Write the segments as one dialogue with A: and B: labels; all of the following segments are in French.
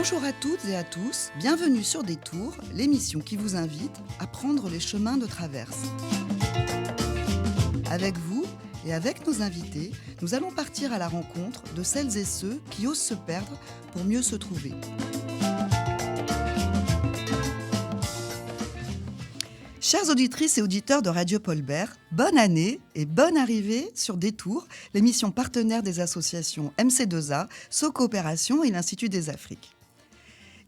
A: Bonjour à toutes et à tous, bienvenue sur Détour, l'émission qui vous invite à prendre les chemins de traverse. Avec vous et avec nos invités, nous allons partir à la rencontre de celles et ceux qui osent se perdre pour mieux se trouver. Chères auditrices et auditeurs de Radio Paul Bert, bonne année et bonne arrivée sur Détour, l'émission partenaire des associations MC2A, SOCoopération et l'Institut des Afriques.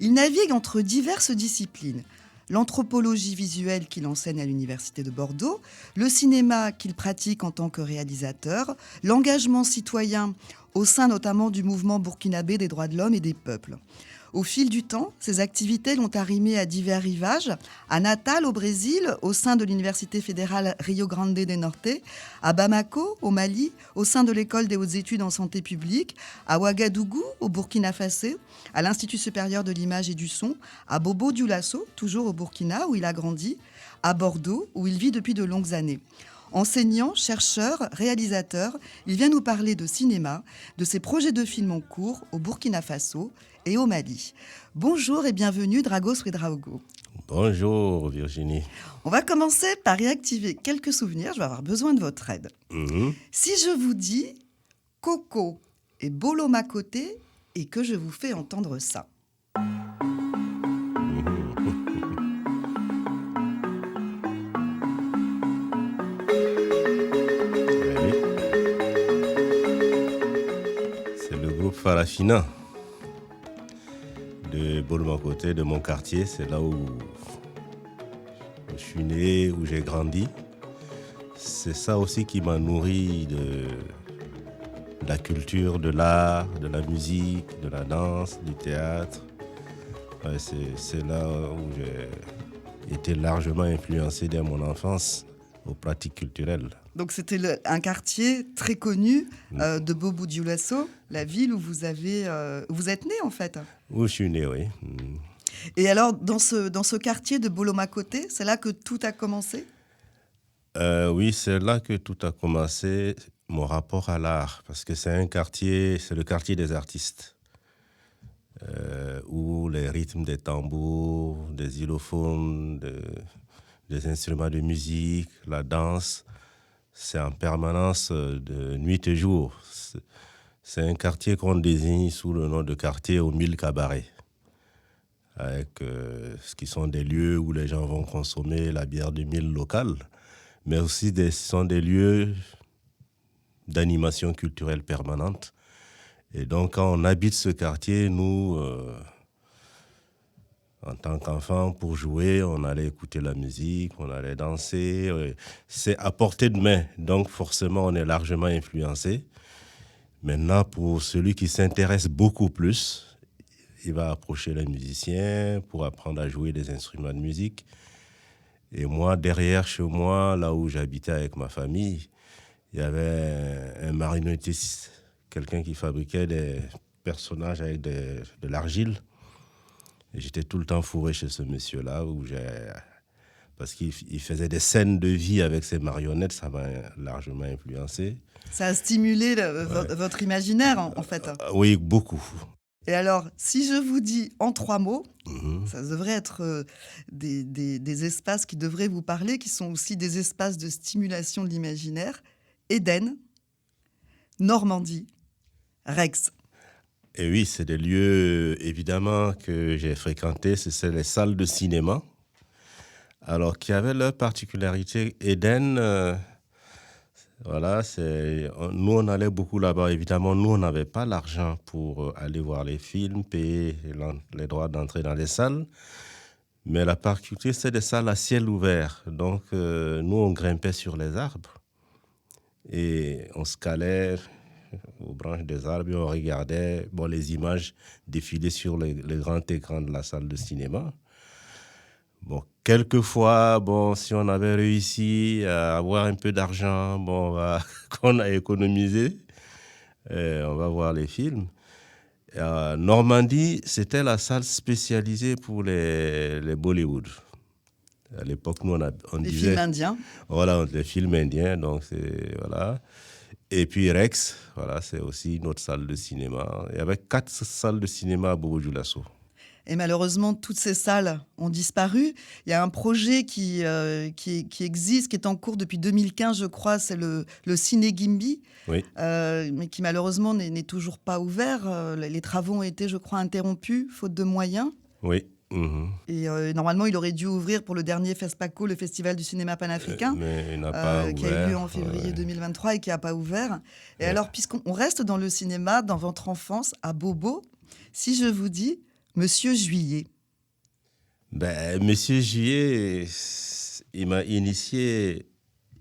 A: Il navigue entre diverses disciplines, l'anthropologie visuelle qu'il enseigne à l'Université de Bordeaux, le cinéma qu'il pratique en tant que réalisateur, l'engagement citoyen au sein notamment du mouvement burkinabé des droits de l'homme et des peuples. Au fil du temps, ces activités l'ont arrimé à divers rivages, à Natal au Brésil, au sein de l'Université fédérale Rio Grande do Norte, à Bamako au Mali, au sein de l'École des hautes études en santé publique, à Ouagadougou au Burkina Faso, à l'Institut supérieur de l'image et du son, à Bobo Dioulasso, toujours au Burkina où il a grandi, à Bordeaux où il vit depuis de longues années. Enseignant, chercheur, réalisateur, il vient nous parler de cinéma, de ses projets de films en cours au Burkina Faso et au Mali. Bonjour et bienvenue Dragos Ouedraogo.
B: Bonjour Virginie.
A: On va commencer par réactiver quelques souvenirs, je vais avoir besoin de votre aide. Si je vous dis Coco et Bolo Makoté et que je vous fais entendre ça.
B: Farafina de Bolo-Makoté, de mon quartier, c'est là où je suis né, où j'ai grandi. C'est ça aussi qui m'a nourri de la culture, de l'art, de la musique, de la danse, du théâtre. Ouais, c'est là où j'ai été largement influencé dès mon enfance aux pratiques culturelles.
A: Donc c'était un quartier très connu de Bobo Dioulasso, la ville où vous êtes né en fait.
B: Où je suis né, oui.
A: Et alors dans ce quartier de Bolo Makoté, c'est là que tout a commencé ?
B: Oui, c'est là que tout a commencé, mon rapport à l'art, parce que c'est le quartier des artistes, où les rythmes des tambours, des xylophones, des instruments de musique, la danse, c'est en permanence de nuit et jour. C'est un quartier qu'on désigne sous le nom de quartier aux 1000 cabarets, avec ce qui sont des lieux où les gens vont consommer la bière du mille locale, mais aussi ce sont des lieux d'animation culturelle permanente. Et donc, quand on habite ce quartier, nous, en tant qu'enfant, pour jouer, on allait écouter la musique, on allait danser. C'est à portée de main, donc forcément, on est largement influencé. Maintenant, pour celui qui s'intéresse beaucoup plus, il va approcher les musiciens pour apprendre à jouer des instruments de musique. Et moi, derrière chez moi, là où j'habitais avec ma famille, il y avait un marionnettiste, quelqu'un qui fabriquait des personnages avec de l'argile. Et j'étais tout le temps fourré chez ce monsieur-là, parce qu'il faisait des scènes de vie avec ses marionnettes, ça m'a largement influencé.
A: Ça a stimulé votre imaginaire, en fait.
B: Oui, beaucoup.
A: Et alors, si je vous dis en 3 mots, ça devrait être des espaces qui devraient vous parler, qui sont aussi des espaces de stimulation de l'imaginaire. Éden, Normandie, Rex.
B: Et oui, c'est des lieux, évidemment, que j'ai fréquentés. C'est les salles de cinéma. Alors, qui avaient leur particularité. Éden, nous, on allait beaucoup là-bas. Évidemment, nous, on n'avait pas l'argent pour aller voir les films, payer les droits d'entrée dans les salles. Mais la particularité, c'est des salles à ciel ouvert. Donc, nous, on grimpait sur les arbres. Et on se calait aux branches des arbres et on regardait les images défiler sur les grands écrans de la salle de cinéma. Quelquefois, si on avait réussi à avoir un peu d'argent, qu'on a économisé, on va voir les films. Normandie, c'était la salle spécialisée pour les Bollywood. À l'époque, nous, on
A: les
B: disait...
A: films indiens.
B: Voilà, les films indiens, donc voilà. Et puis Rex, c'est aussi notre salle de cinéma. Il y avait 4 salles de cinéma à Bobo Dioulasso.
A: Et malheureusement, toutes ces salles ont disparu. Il y a un projet qui existe, qui est en cours depuis 2015, je crois, c'est le Ciné Gimby,
B: Oui,
A: mais qui malheureusement n'est toujours pas ouvert. Les travaux ont été, je crois, interrompus, faute de moyens.
B: oui. Mhm.
A: Et normalement, il aurait dû ouvrir pour le dernier FESPACO, le Festival du cinéma panafricain,
B: Mais il n'a pas
A: qui a eu lieu
B: ouvert.
A: en février 2023 et qui n'a pas ouvert. Et
B: Ouais.
A: alors, puisqu'on reste dans le cinéma, dans votre enfance, à Bobo, si je vous dis Monsieur Juillet.
B: Monsieur Juillet, il m'a initié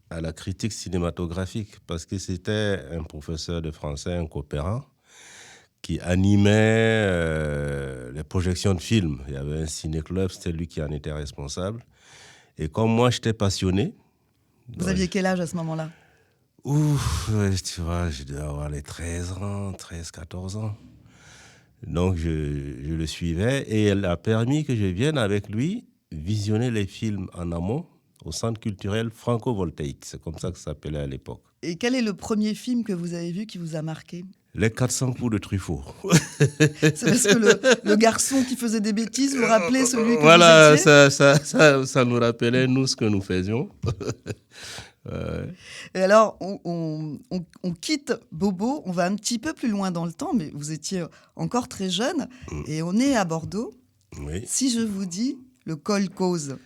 B: à la critique cinématographique parce que c'était un professeur de français, un coopérant, qui animait les projections de films. Il y avait un ciné-club, c'était lui qui en était responsable. Et comme moi, j'étais passionné.
A: Vous aviez quel âge à ce moment-là?
B: Tu vois, je devais avoir les 13 ans, 14 ans. Donc, je le suivais et elle a permis que je vienne avec lui visionner les films en amont au Centre culturel franco-voltaïque. C'est comme ça que ça s'appelait à l'époque.
A: Et quel est le premier film que vous avez vu qui vous a marqué?
B: Les 400 coups de Truffaut.
A: C'est parce que le garçon qui faisait des bêtises vous rappelait celui que
B: Voilà,
A: vous étiez?
B: ça nous rappelait, nous, ce que nous faisions.
A: Et alors, on quitte Bobo, on va un petit peu plus loin dans le temps, mais vous étiez encore très jeune, et on est à Bordeaux.
B: Oui.
A: Si je vous dis le col cause.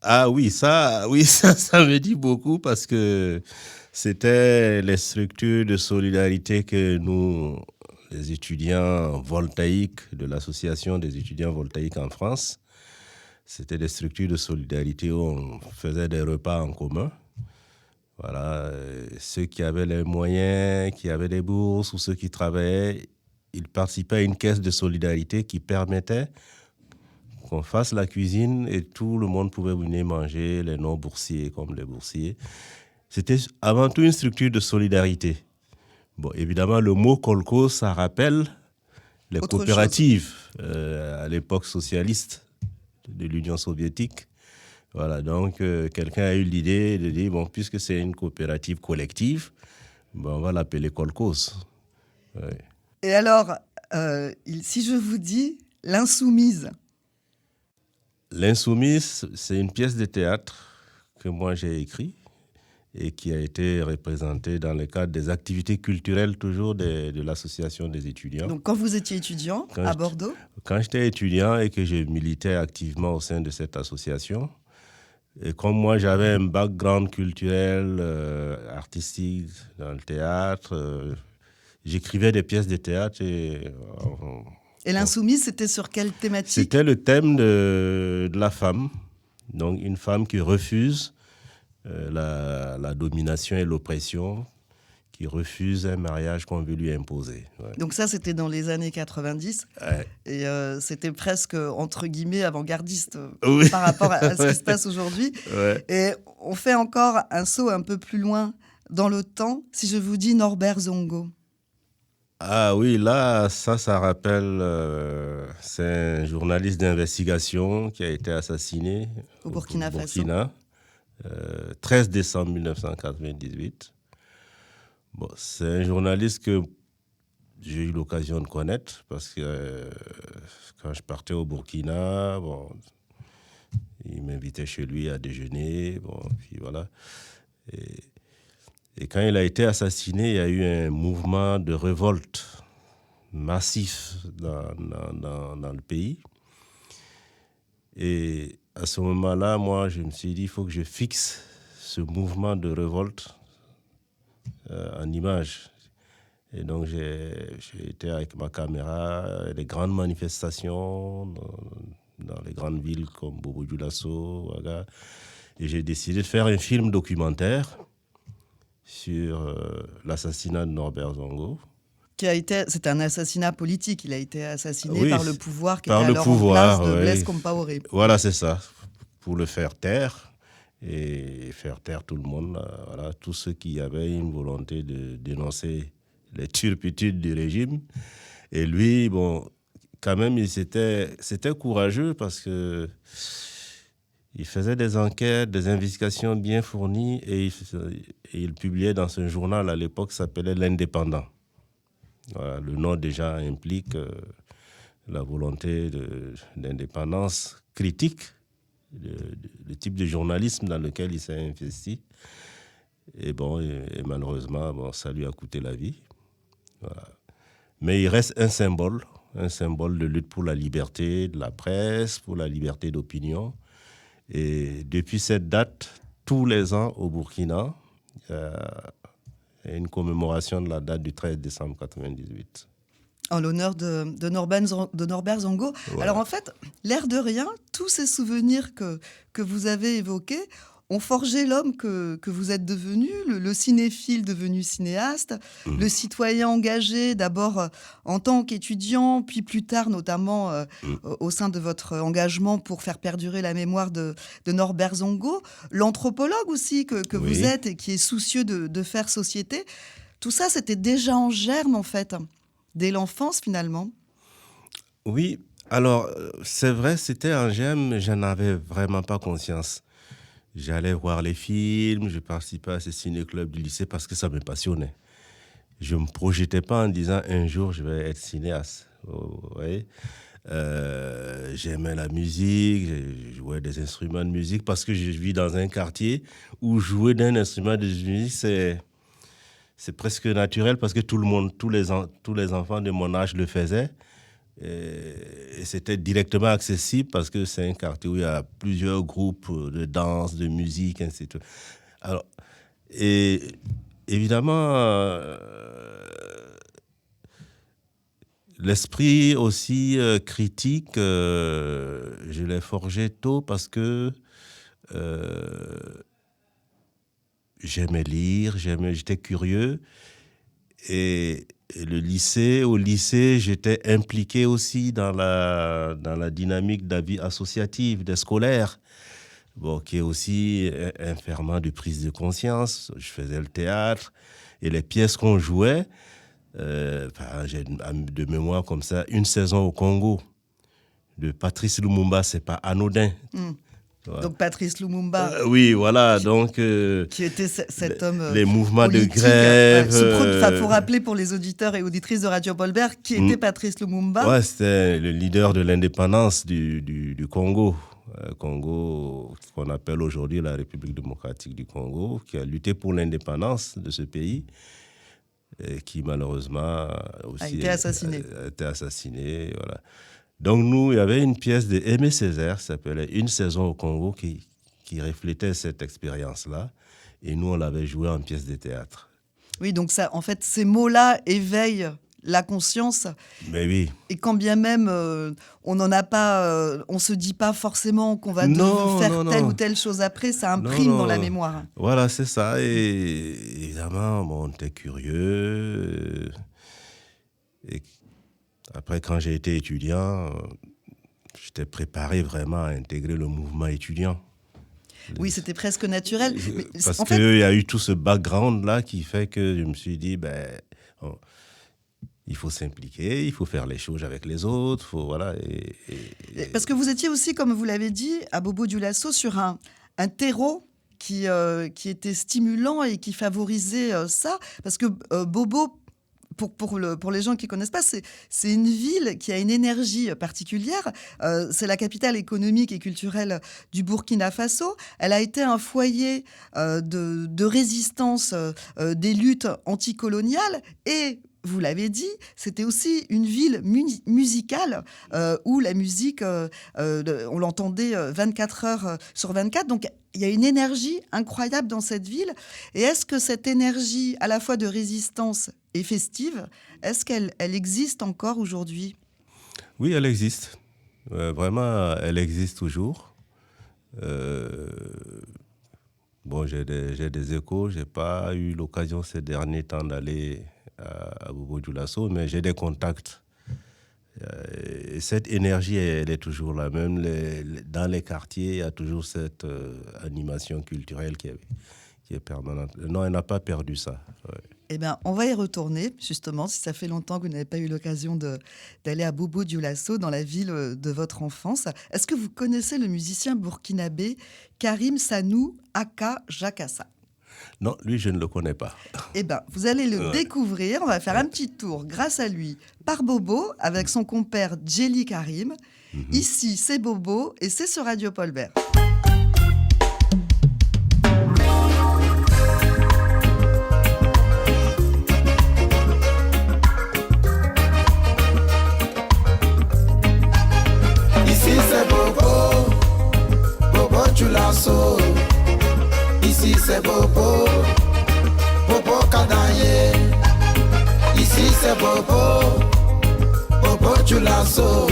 B: Ah oui, ça me dit beaucoup parce que c'était les structures de solidarité que nous, les étudiants voltaïques de l'association des étudiants voltaïques en France, c'était des structures de solidarité où on faisait des repas en commun. Voilà, ceux qui avaient les moyens, qui avaient des bourses ou ceux qui travaillaient, ils participaient à une caisse de solidarité qui permettait qu'on fasse la cuisine et tout le monde pouvait venir manger, les non-boursiers comme les boursiers. C'était avant tout une structure de solidarité. Bon, évidemment, le mot kolkhoz, ça rappelle les
A: Autre
B: coopératives à l'époque socialiste de l'Union soviétique. Voilà, donc quelqu'un a eu l'idée de dire, bon, puisque c'est une coopérative collective, bon, on va l'appeler kolkhoz. Ouais.
A: Et alors, si je vous dis l'insoumise.
B: L'Insoumise, c'est une pièce de théâtre que moi j'ai écrite et qui a été représentée dans le cadre des activités culturelles toujours de l'association des étudiants.
A: Donc, quand vous étiez étudiant à Bordeaux?
B: Quand j'étais étudiant et que je militais activement au sein de cette association, et comme moi j'avais un background culturel, artistique dans le théâtre, j'écrivais des pièces de théâtre
A: Et l'insoumise, c'était sur quelle thématique?
B: C'était le thème de la femme. Donc, une femme qui refuse la domination et l'oppression, qui refuse un mariage qu'on veut lui imposer. Ouais.
A: Donc ça, c'était dans les années 90.
B: Ouais.
A: Et c'était presque, entre guillemets, avant-gardiste
B: Oui.
A: par rapport à ce qui se passe aujourd'hui.
B: Ouais.
A: Et on fait encore un saut un peu plus loin dans le temps. Si je vous dis Norbert Zongo.
B: Ah oui, là, ça rappelle, c'est un journaliste d'investigation qui a été assassiné
A: Au Burkina Faso.
B: 13 décembre 1998. Bon, c'est un journaliste que j'ai eu l'occasion de connaître parce que quand je partais au Burkina, bon, il m'invitait chez lui à déjeuner, bon, puis voilà. Et quand il a été assassiné, il y a eu un mouvement de révolte massif dans le pays. Et à ce moment-là, moi, je me suis dit, il faut que je fixe ce mouvement de révolte en image. Et donc, j'ai été avec ma caméra à des grandes manifestations dans les grandes villes comme Bobo-Dioulasso, Ouaga. Et j'ai décidé de faire un film documentaire sur l'assassinat de Norbert Zongo.
A: C'est un assassinat politique. Il a été assassiné par le pouvoir qui
B: était
A: alors en place de Blaise Compaoré.
B: Voilà, c'est ça. Pour le faire taire et faire taire tout le monde. Voilà, tous ceux qui avaient une volonté de dénoncer les turpitudes du régime. Et lui, bon, quand même, c'était courageux parce que il faisait des enquêtes, des investigations bien fournies et il publiait dans ce journal à l'époque qui s'appelait L'Indépendant. Voilà, le nom déjà implique la volonté d'indépendance critique, le type de journalisme dans lequel il s'est investi. Et malheureusement, ça lui a coûté la vie. Voilà. Mais il reste un symbole de lutte pour la liberté de la presse, pour la liberté d'opinion. Et depuis cette date, tous les ans au Burkina, il y a une commémoration de la date du 13 décembre 1998.
A: En l'honneur de Norbert Zongo. Voilà. Alors en fait, l'air de rien, tous ces souvenirs que vous avez évoqués ont forgé l'homme que vous êtes devenu, le cinéphile devenu cinéaste, le citoyen engagé d'abord en tant qu'étudiant, puis plus tard notamment au sein de votre engagement pour faire perdurer la mémoire de Norbert Zongo, l'anthropologue aussi que vous êtes et qui est soucieux de faire société. Tout ça, c'était déjà en germe en fait, dès l'enfance finalement.
B: Oui, alors c'est vrai, c'était en germe, mais je n'en avais vraiment pas conscience. J'allais voir les films, je participais à ces ciné-clubs du lycée parce que ça me passionnait. Je ne me projetais pas en disant un jour je vais être cinéaste. Vous voyez, j'aimais la musique, je jouais des instruments de musique parce que je vis dans un quartier où jouer d'un instrument de musique, c'est presque naturel parce que tous les enfants de mon âge le faisaient. Et c'était directement accessible parce que c'est un quartier où il y a plusieurs groupes de danse, de musique, ainsi de suite. Alors, et évidemment, l'esprit aussi critique, je l'ai forgé tôt parce que j'aimais lire, j'étais curieux. Et au lycée, j'étais impliqué aussi dans la dynamique de la vie associative des scolaires, qui est aussi un ferment de prise de conscience. Je faisais le théâtre et les pièces qu'on jouait, j'ai de mémoire comme ça, Une saison au Congo de Patrice Lumumba, c'est pas anodin.
A: Voilà. Donc Patrice Lumumba.
B: Oui, voilà. Donc,
A: qui était cet homme.
B: Les mouvements
A: politique,
B: de grève.
A: Il faut rappeler pour les auditeurs et auditrices de Radio Polbert qui était Patrice Lumumba.
B: Ouais, c'était le leader de l'indépendance du Congo. Congo, qu'on appelle aujourd'hui la République démocratique du Congo, qui a lutté pour l'indépendance de ce pays, et qui malheureusement aussi
A: a été assassiné.
B: Voilà. Donc nous, il y avait une pièce de Aimé Césaire qui s'appelait Une saison au Congo qui reflétait cette expérience-là. Et nous, on l'avait joué en pièce de théâtre.
A: Oui, donc ça, en fait, ces mots-là éveillent la conscience.
B: Mais oui.
A: Et quand bien même on n'en a pas, on se dit pas forcément qu'on va faire telle ou telle chose après, ça imprime dans la mémoire.
B: Voilà, c'est ça. Et évidemment, on était curieux. Et après, quand j'ai été étudiant, j'étais préparé vraiment à intégrer le mouvement étudiant.
A: Oui, c'était presque naturel.
B: Parce qu'il y a eu tout ce background-là qui fait que je me suis dit, il faut s'impliquer, il faut faire les choses avec les autres. Voilà,
A: Parce que vous étiez aussi, comme vous l'avez dit, à Bobo-Dioulasso sur un terreau qui était stimulant et qui favorisait ça. Parce que Bobo, pour les gens qui ne connaissent pas, c'est une ville qui a une énergie particulière. C'est la capitale économique et culturelle du Burkina Faso. Elle a été un foyer de résistance des luttes anticoloniales et, vous l'avez dit, c'était aussi une ville musicale où la musique, on l'entendait 24 heures sur 24. Donc, il y a une énergie incroyable dans cette ville. Et est-ce que cette énergie, à la fois de résistance et festive, est-ce qu'elle existe encore aujourd'hui ?
B: Oui, elle existe. Vraiment, elle existe toujours. J'ai des échos. Je n'ai pas eu l'occasion ces derniers temps d'aller à Bobo-Dioulasso, mais j'ai des contacts. Et cette énergie, elle est toujours la même. Dans les quartiers, il y a toujours cette animation culturelle qui est permanente. Non, elle n'a pas perdu ça. Ouais.
A: Eh bien, on va y retourner, justement, si ça fait longtemps que vous n'avez pas eu l'occasion d'aller à Bobo-Dioulasso, dans la ville de votre enfance. Est-ce que vous connaissez le musicien burkinabé Karim Sanou, aka Jakassa ?
B: Non, lui, je ne le connais pas.
A: Eh bien, vous allez le découvrir. On va faire un petit tour grâce à lui par Bobo avec son compère Djely Karim. Ici, c'est Bobo et c'est sur Radio Paul-Bert.
C: Ici c'est Bobo, Bobo Djoulasso. Ici c'est Bobo, Bobo Kadaye. Ici c'est Bobo, Bobo Djoulasso.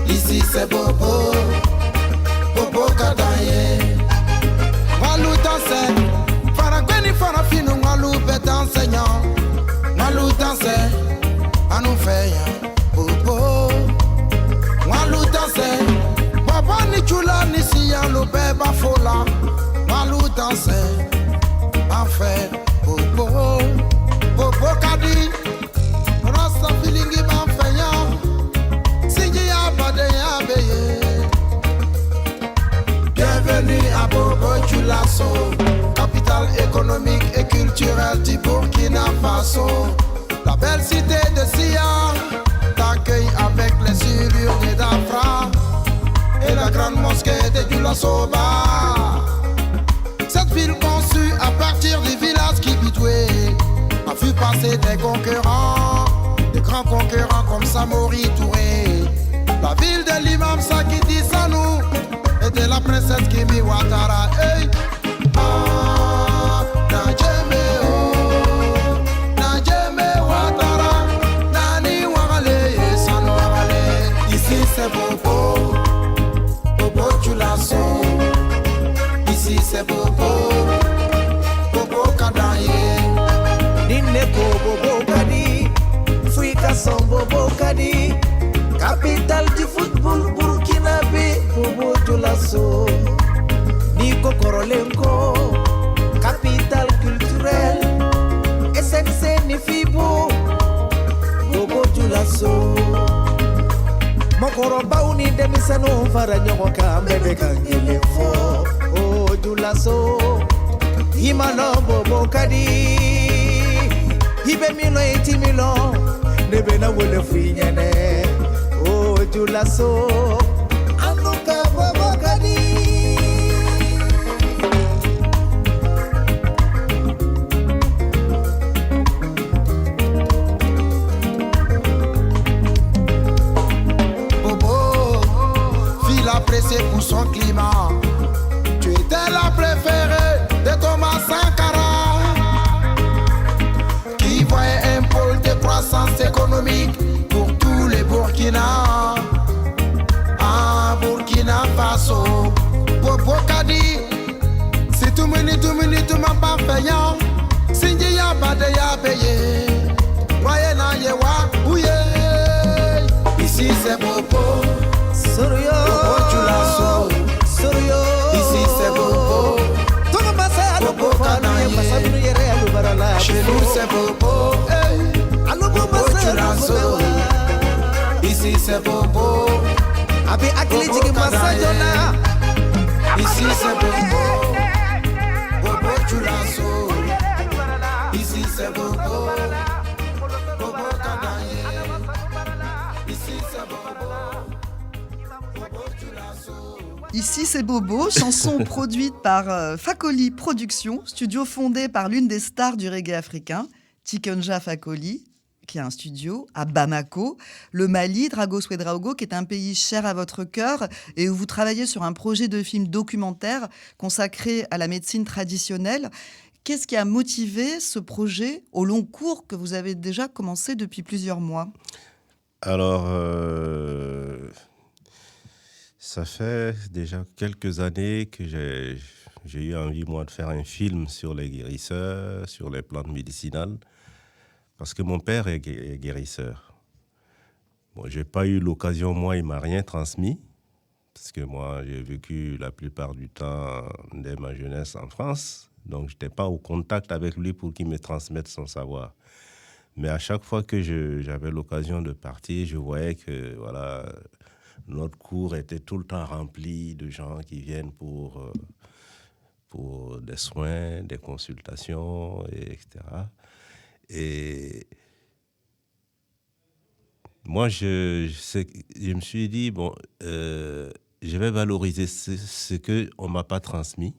C: Ici c'est Bobo, Bobo Kadaye. Walou danse, Faragweni Farafino, Walou bet enseignant. Walou danse, Anou Feya, Bobo. Walou danse, Baba ni chula ni siya lo beba fola. Walou danse, Afe, Bobo, Bobo Kadi. Rasta feelingi ban feya. Bienvenue à Bobo Djoulasso, capitale économique et culturelle du Burkina Faso. La belle cité de Sia t'accueille avec les serrures de Dafra et la grande mosquée de Djoulasso. Cette ville conçue à partir du village Kibitoué a vu passer des concurrents, des grands concurrents comme Samori Touré. La ville de l'imam Sakiti Sanou et de la princesse Kimi Ouattara. Hey. Ah, Najeme oh, Najeme Ouattara, Nani Ouagale, Sanou Ouagale. Ici c'est Bobo, Bobo Djoulasso. Ici c'est Bobo, Bobo Kadaye.
D: Nineko Bobo Kadi, Fuika son Bobo Kadi. Capitale du football burkinabé, Bobo Djoulasso. Nico Korolenko, capitale culturelle, SNC Nifibo, Bobo Djoulasso. Mokoro bauni demisano fara nyoka mbebe kangele fo, oh Djoulasso. Himano Bobo Kadi, hibe milo eti milo, nebe na wole fuinyane. Oh, Djoulasso, Anuka Bobo Kadi.
C: Bobo, ville appréciée pour son climat. Tu étais la préférée de Thomas Sankara, qui voyait un pôle de croissance économique pour tous les Burkina. Ah, Burkina Faso, Bobo Kadi. Si tout minute, tu m'as pas payant. Sinji ya bade ya payé. Voyez na yewa, ouye. Ici c'est Bobo,
D: Sorio,
C: Bobo Djoulasso.
D: Sorio.
C: Ici c'est Bobo,
D: Todo masa
C: Bobo
D: Bobo Kadaye.
C: Kadaye. Chez nous c'est Bobo, hey. Bobo Djoulasso. Ici c'est Bobo,
D: Abi akili jigi masajona.
C: ici c'est Bobo, Bobo Djoulasso. Ici c'est Bobo, Bobo Kadaye. Ici c'est Bobo, Bobo Djoulasso.
A: Ici, c'est Bobo, chanson produite par Fakoli Productions, studio fondé par l'une des stars du reggae africain, Tikenja Fakoli, qui a un studio à Bamako, le Mali, Dragos Ouedraogo, qui est un pays cher à votre cœur et où vous travaillez sur un projet de film documentaire consacré à la médecine traditionnelle. Qu'est-ce qui a motivé ce projet au long cours que vous avez déjà commencé depuis plusieurs mois ?
B: Alors, ça fait déjà quelques années que j'ai eu envie, moi, de faire un film sur les guérisseurs, sur les plantes médicinales, parce que mon père est guérisseur. Bon, je n'ai pas eu l'occasion, moi, il ne m'a rien transmis, parce que moi, j'ai vécu la plupart du temps de ma jeunesse en France, donc je n'étais pas au contact avec lui pour qu'il me transmette son savoir. Mais à chaque fois que j'avais l'occasion de partir, je voyais que voilà, notre cours était tout le temps rempli de gens qui viennent pour pour des soins, des consultations, etc. Et moi, je me suis dit, bon, je vais valoriser ce qu'on ne m'a pas transmis,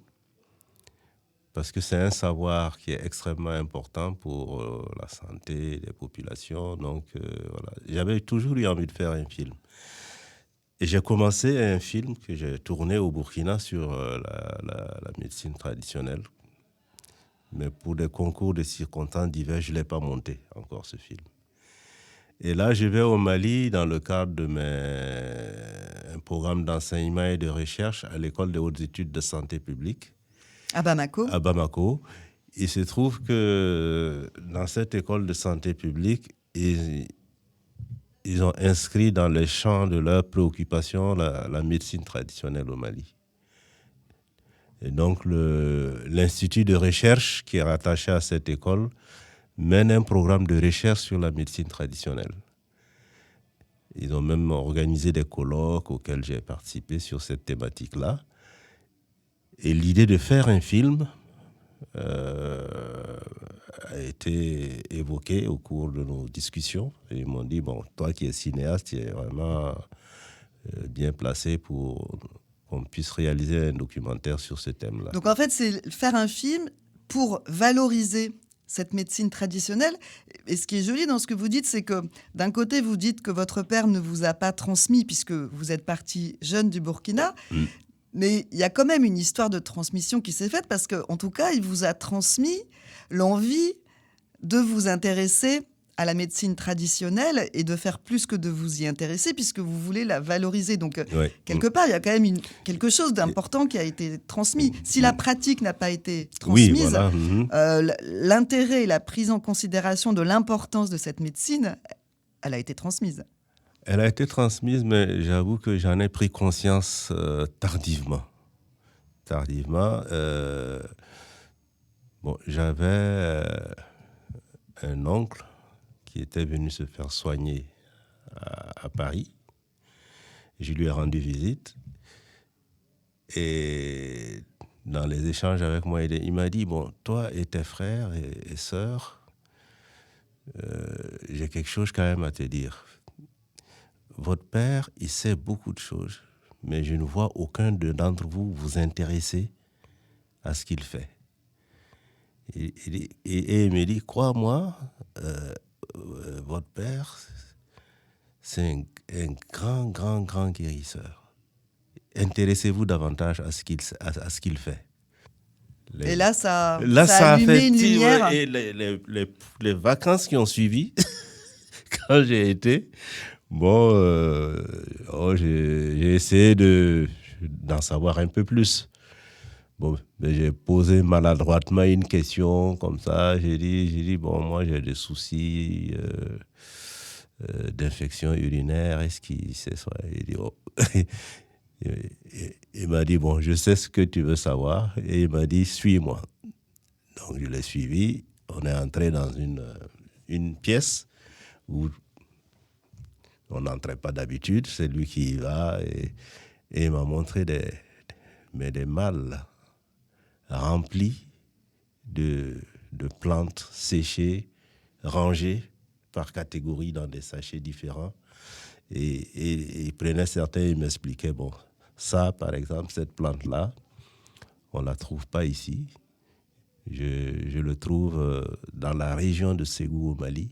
B: parce que c'est un savoir qui est extrêmement important pour la santé des populations. Donc, voilà. J'avais toujours eu envie de faire un film. Et j'ai commencé un film que j'ai tourné au Burkina sur la médecine traditionnelle. Mais pour des concours de circonstances diverses, je ne l'ai pas monté encore, ce film. Et là, je vais au Mali dans le cadre de un programme d'enseignement et de recherche à l'École des hautes études de santé publique.
A: À Bamako.
B: À Bamako. Il se trouve que dans cette école de santé publique, ils ont inscrit dans les champs de leurs préoccupations la médecine traditionnelle au Mali. Et donc, l'Institut de recherche qui est rattaché à cette école mène un programme de recherche sur la médecine traditionnelle. Ils ont même organisé des colloques auxquels j'ai participé sur cette thématique-là. Et l'idée de faire un film a été évoquée au cours de nos discussions. Et ils m'ont dit, bon, toi qui es cinéaste, tu es vraiment bien placé pour qu'on puisse réaliser un documentaire sur ce thème-là.
A: Donc en fait, c'est faire un film pour valoriser cette médecine traditionnelle. Et ce qui est joli dans ce que vous dites, c'est que d'un côté, vous dites que votre père ne vous a pas transmis puisque vous êtes parti jeune du Burkina. Mais il y a quand même une histoire de transmission qui s'est faite parce qu'en tout cas, il vous a transmis l'envie de vous intéresser à la médecine traditionnelle et de faire plus que de vous y intéresser puisque vous voulez la valoriser. Donc, quelque part, il y a quand même quelque chose d'important qui a été transmis. Si la pratique n'a pas été transmise, l'intérêt et la prise en considération de l'importance de cette médecine, elle a été transmise.
B: Elle a été transmise, mais j'avoue que j'en ai pris conscience tardivement. J'avais un oncle qui était venu se faire soigner à Paris. Je lui ai rendu visite. Et dans les échanges avec moi, il m'a dit, bon, toi et tes frères et sœurs, j'ai quelque chose quand même à te dire. Votre père, il sait beaucoup de choses, mais je ne vois aucun d'entre vous vous intéresser à ce qu'il fait. Et il me dit, crois-moi, votre père, c'est un grand guérisseur. Intéressez-vous davantage à ce qu'il fait.
A: Et là, ça a allumé une lumière.
B: Et les vacances qui ont suivi, quand j'ai été... j'ai essayé d'en savoir un peu plus. Bon, mais j'ai posé maladroitement une question comme ça. J'ai dit, bon, moi j'ai des soucis d'infection urinaire. Est-ce qu'il sait ça? Il m'a dit, bon, je sais ce que tu veux savoir. Et il m'a dit, suis-moi. Donc je l'ai suivi. On est entré dans une pièce où on n'entrait pas d'habitude, c'est lui qui y va et il m'a montré des malles remplis de plantes séchées, rangées par catégorie dans des sachets différents. Et il prenait certains et il m'expliquait, bon, ça par exemple, cette plante-là, on ne la trouve pas ici. Je le trouve dans la région de Ségou au Mali,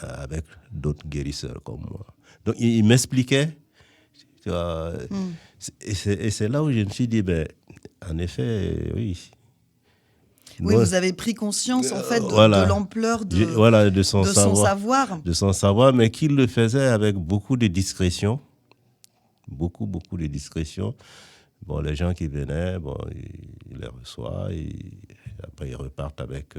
B: avec d'autres guérisseurs comme moi. Donc, il m'expliquait. Tu vois, et c'est là où je me suis dit, en effet, oui.
A: Oui, vous avez pris conscience, en fait, de l'ampleur de son savoir.
B: De son savoir, mais qu'il le faisait avec beaucoup de discrétion. Beaucoup de discrétion. Bon, les gens qui venaient, bon, il les reçoit, et après ils repartent avec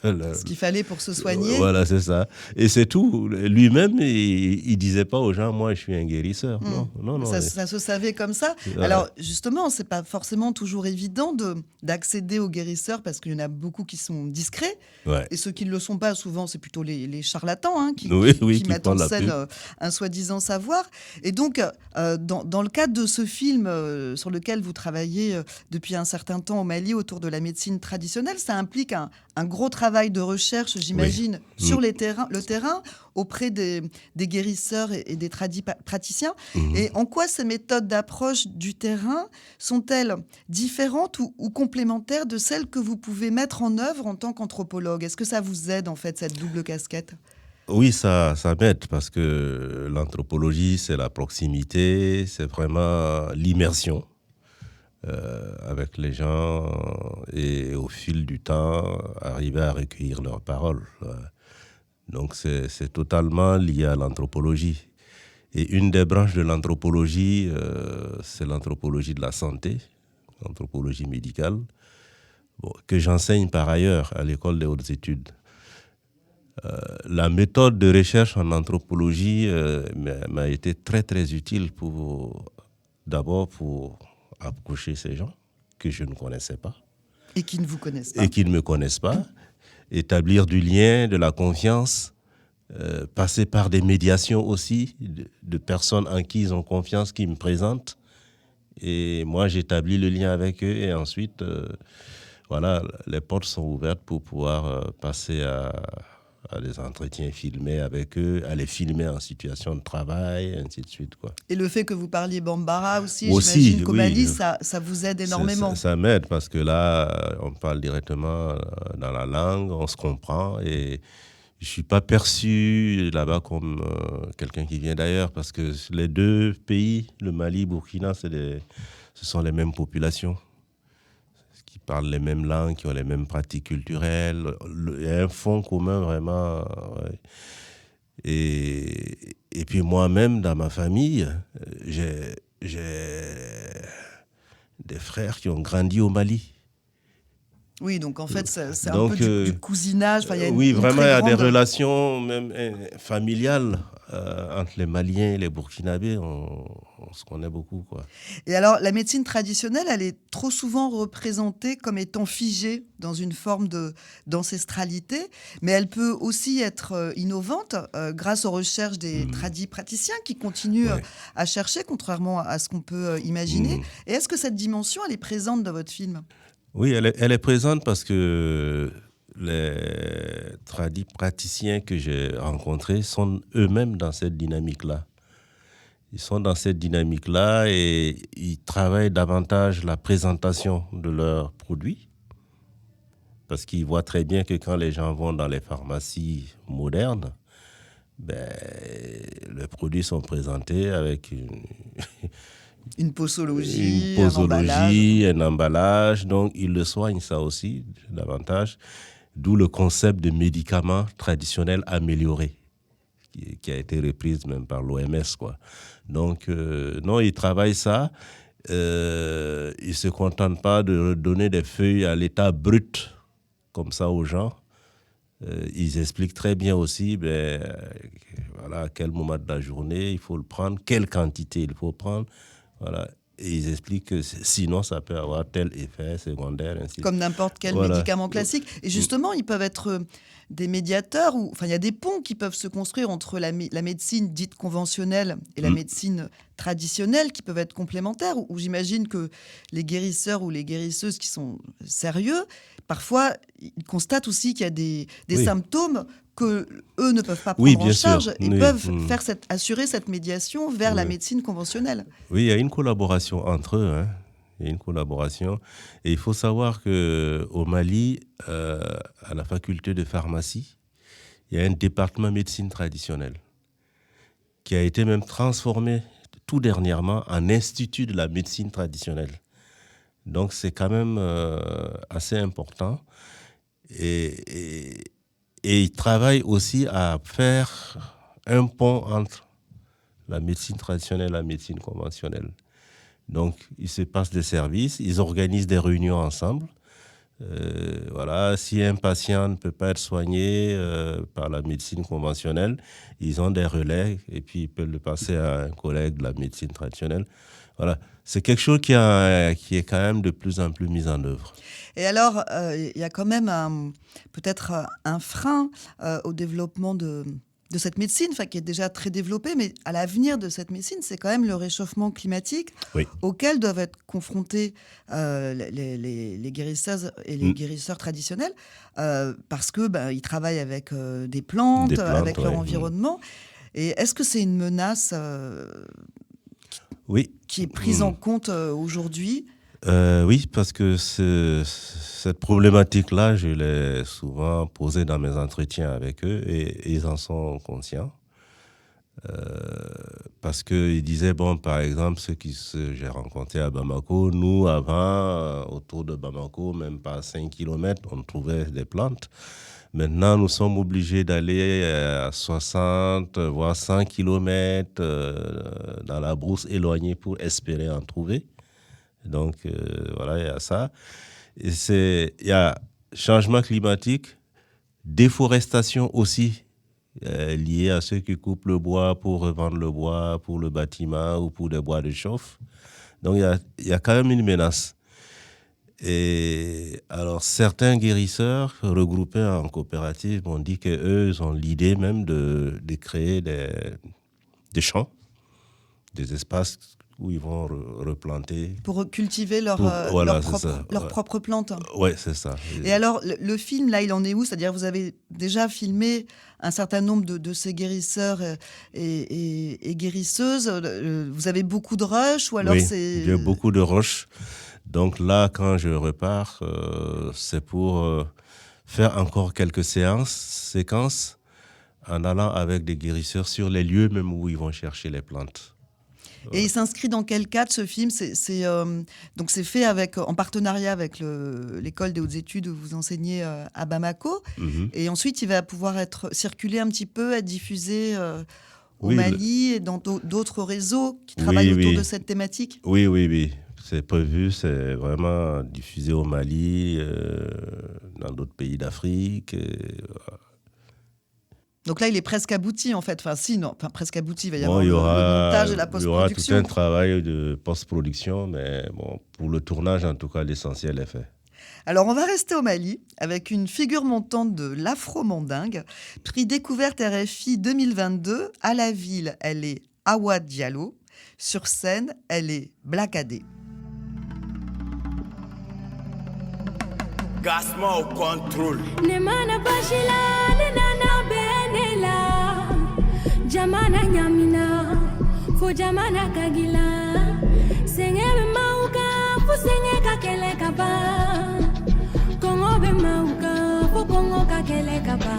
A: Ce qu'il fallait pour se soigner.
B: Voilà, c'est ça. Et c'est tout. Lui-même, il disait pas aux gens, moi, je suis un guérisseur. Non.
A: Ça se savait comme ça.
B: Voilà.
A: Alors, justement, c'est pas forcément toujours évident d'accéder aux guérisseurs parce qu'il y en a beaucoup qui sont discrets.
B: Ouais.
A: Et ceux qui ne le sont pas, souvent, c'est plutôt les charlatans qui
B: qui
A: mettent
B: font
A: en
B: la
A: scène
B: pub.
A: un soi-disant savoir. Et donc, dans le cadre de ce film sur lequel vous travaillez depuis un certain temps au Mali autour de la médecine traditionnelle, ça implique un gros travail de recherche, j'imagine, sur le terrain, auprès des guérisseurs et des praticiens. Et en quoi ces méthodes d'approche du terrain sont-elles différentes ou complémentaires de celles que vous pouvez mettre en œuvre en tant qu'anthropologue? Est-ce que ça vous aide, en fait, cette double casquette?
B: Oui, ça m'aide parce que l'anthropologie, c'est la proximité, c'est vraiment l'immersion avec les gens et au fil du temps, arriver à recueillir leurs paroles. Donc, c'est totalement lié à l'anthropologie. Et une des branches de l'anthropologie, c'est l'anthropologie de la santé, l'anthropologie médicale, que j'enseigne par ailleurs à l'école des hautes études. La méthode de recherche en anthropologie m'a été très très utile d'abord pour approcher ces gens que je ne connaissais pas.
A: Et qui ne vous connaissent pas.
B: Et qui ne me connaissent pas. Établir du lien, de la confiance, passer par des médiations aussi de personnes en qui ils ont confiance, qui me présentent. Et moi, j'établis le lien avec eux et ensuite, voilà, les portes sont ouvertes pour pouvoir passer à des entretiens filmés avec eux, à les filmer en situation de travail, ainsi de suite, quoi.
A: Et le fait que vous parliez Bambara aussi j'imagine qu'au Mali, ça vous aide énormément.
B: Ça m'aide parce que là, on parle directement dans la langue, on se comprend et je ne suis pas perçu là-bas comme quelqu'un qui vient d'ailleurs parce que les deux pays, le Mali et Burkina, ce sont les mêmes populations qui parlent les mêmes langues, qui ont les mêmes pratiques culturelles. Il y a un fond commun vraiment. Ouais. Et puis moi-même, dans ma famille, j'ai des frères qui ont grandi au Mali.
A: Oui, donc en fait, c'est un
B: Donc,
A: peu du cousinage. Il y a
B: oui, vraiment, il y a des
A: grande...
B: relations même familiales entre les Maliens et les Burkinabés. On se connaît beaucoup, quoi.
A: Et alors, la médecine traditionnelle, elle est trop souvent représentée comme étant figée dans une forme d'ancestralité, mais elle peut aussi être innovante grâce aux recherches des praticiens qui continuent à chercher, contrairement à ce qu'on peut imaginer. Et est-ce que cette dimension, elle est présente dans votre film ?
B: Oui, elle est présente parce que les praticiens que j'ai rencontrés sont eux-mêmes dans cette dynamique-là. Ils sont dans cette dynamique-là et ils travaillent davantage la présentation de leurs produits parce qu'ils voient très bien que quand les gens vont dans les pharmacies modernes, les produits sont présentés avec
A: une posologie,
B: un emballage. Donc, ils le soignent, ça aussi, davantage. D'où le concept de médicaments traditionnels améliorés, qui a été reprise même par l'OMS, quoi. Donc, non, ils travaillent ça. Ils ne se contentent pas de donner des feuilles à l'état brut, comme ça, aux gens. Ils expliquent très bien aussi voilà, à quel moment de la journée il faut le prendre, quelle quantité il faut prendre. Voilà. Et ils expliquent que sinon, ça peut avoir tel effet secondaire. Ainsi.
A: Comme n'importe quel médicament classique. Et justement, ils peuvent être des médiateurs. Il y a des ponts qui peuvent se construire entre la médecine dite conventionnelle et la médecine traditionnelle qui peuvent être complémentaires. Où j'imagine que les guérisseurs ou les guérisseuses qui sont sérieux, parfois, ils constatent aussi qu'il y a des symptômes qu'eux ne peuvent pas prendre en charge et peuvent assurer cette médiation vers la médecine conventionnelle.
B: Oui, il y a une collaboration entre eux. Hein. Il y a une collaboration. Et il faut savoir qu'au Mali, à la faculté de pharmacie, il y a un département médecine traditionnelle qui a été même transformé tout dernièrement en institut de la médecine traditionnelle. Donc, c'est quand même assez important. Et ils travaillent aussi à faire un pont entre la médecine traditionnelle et la médecine conventionnelle. Donc, ils se passent des services, ils organisent des réunions ensemble. Voilà, si un patient ne peut pas être soigné par la médecine conventionnelle, ils ont des relais et puis ils peuvent le passer à un collègue de la médecine traditionnelle. Voilà, c'est quelque chose qui est quand même de plus en plus mis en œuvre.
A: Et alors, il y a quand même peut-être un frein au développement de cette médecine, qui est déjà très développée, mais à l'avenir de cette médecine, c'est quand même le réchauffement climatique auquel doivent être confrontés les guérisseuses et les guérisseurs traditionnels, parce qu'ils travaillent avec des plantes, avec leur environnement. Et est-ce que c'est une menace qui est prise en compte aujourd'hui ?
B: Oui, parce que cette problématique-là, je l'ai souvent posée dans mes entretiens avec eux et ils en sont conscients. Parce qu'ils disaient, par exemple, j'ai rencontré à Bamako, nous, avant, autour de Bamako, même pas 5 km, on trouvait des plantes. Maintenant, nous sommes obligés d'aller à 60, voire 100 km dans la brousse éloignée pour espérer en trouver. Donc, voilà, il y a ça. Il y a changement climatique, déforestation aussi, liée à ceux qui coupent le bois pour revendre le bois pour le bâtiment ou pour des bois de chauffe. Donc, il y a quand même une menace. Et alors, certains guérisseurs regroupés en coopérative m'ont dit qu'eux, ils ont l'idée même de créer des champs, des espaces où ils vont replanter.
A: Pour cultiver leurs propres plantes.
B: Oui, c'est ça.
A: Et alors, le film, là, il en est où ? C'est-à-dire, vous avez déjà filmé un certain nombre de ces guérisseurs et guérisseuses. Vous avez beaucoup de rushs ou alors c'est...
B: J'ai beaucoup de rushs. Donc là, quand je repars, c'est pour faire encore quelques séquences en allant avec des guérisseurs sur les lieux même où ils vont chercher les plantes.
A: Et il s'inscrit dans quel cadre, ce film ? Donc c'est fait en partenariat avec l'école des hautes études où vous enseignez à Bamako. Mm-hmm. Et ensuite, il va pouvoir circuler un petit peu, être diffusé au Mali et dans d'autres réseaux qui travaillent autour de cette thématique.
B: Oui. C'est prévu, c'est vraiment diffusé au Mali, dans d'autres pays d'Afrique.
A: Donc là, il est presque abouti, en fait. Presque abouti. Il va y avoir le montage et la post-production.
B: Il y aura tout un travail de post-production, mais pour le tournage, en tout cas, l'essentiel est fait.
A: Alors, on va rester au Mali avec une figure montante de l'afro-mandingue. Prix découverte RFI 2022. À la ville, elle est Awa Diallo. Sur scène, elle est Blakadé.
E: Gasma au contrôle.
F: Nemana bashila, nenana benela. Jamana nyamina, fo jamana kagila. Sengebe mauka, fo senge kakele kaba. Kongo be mauka, fo kongo kakele kaba.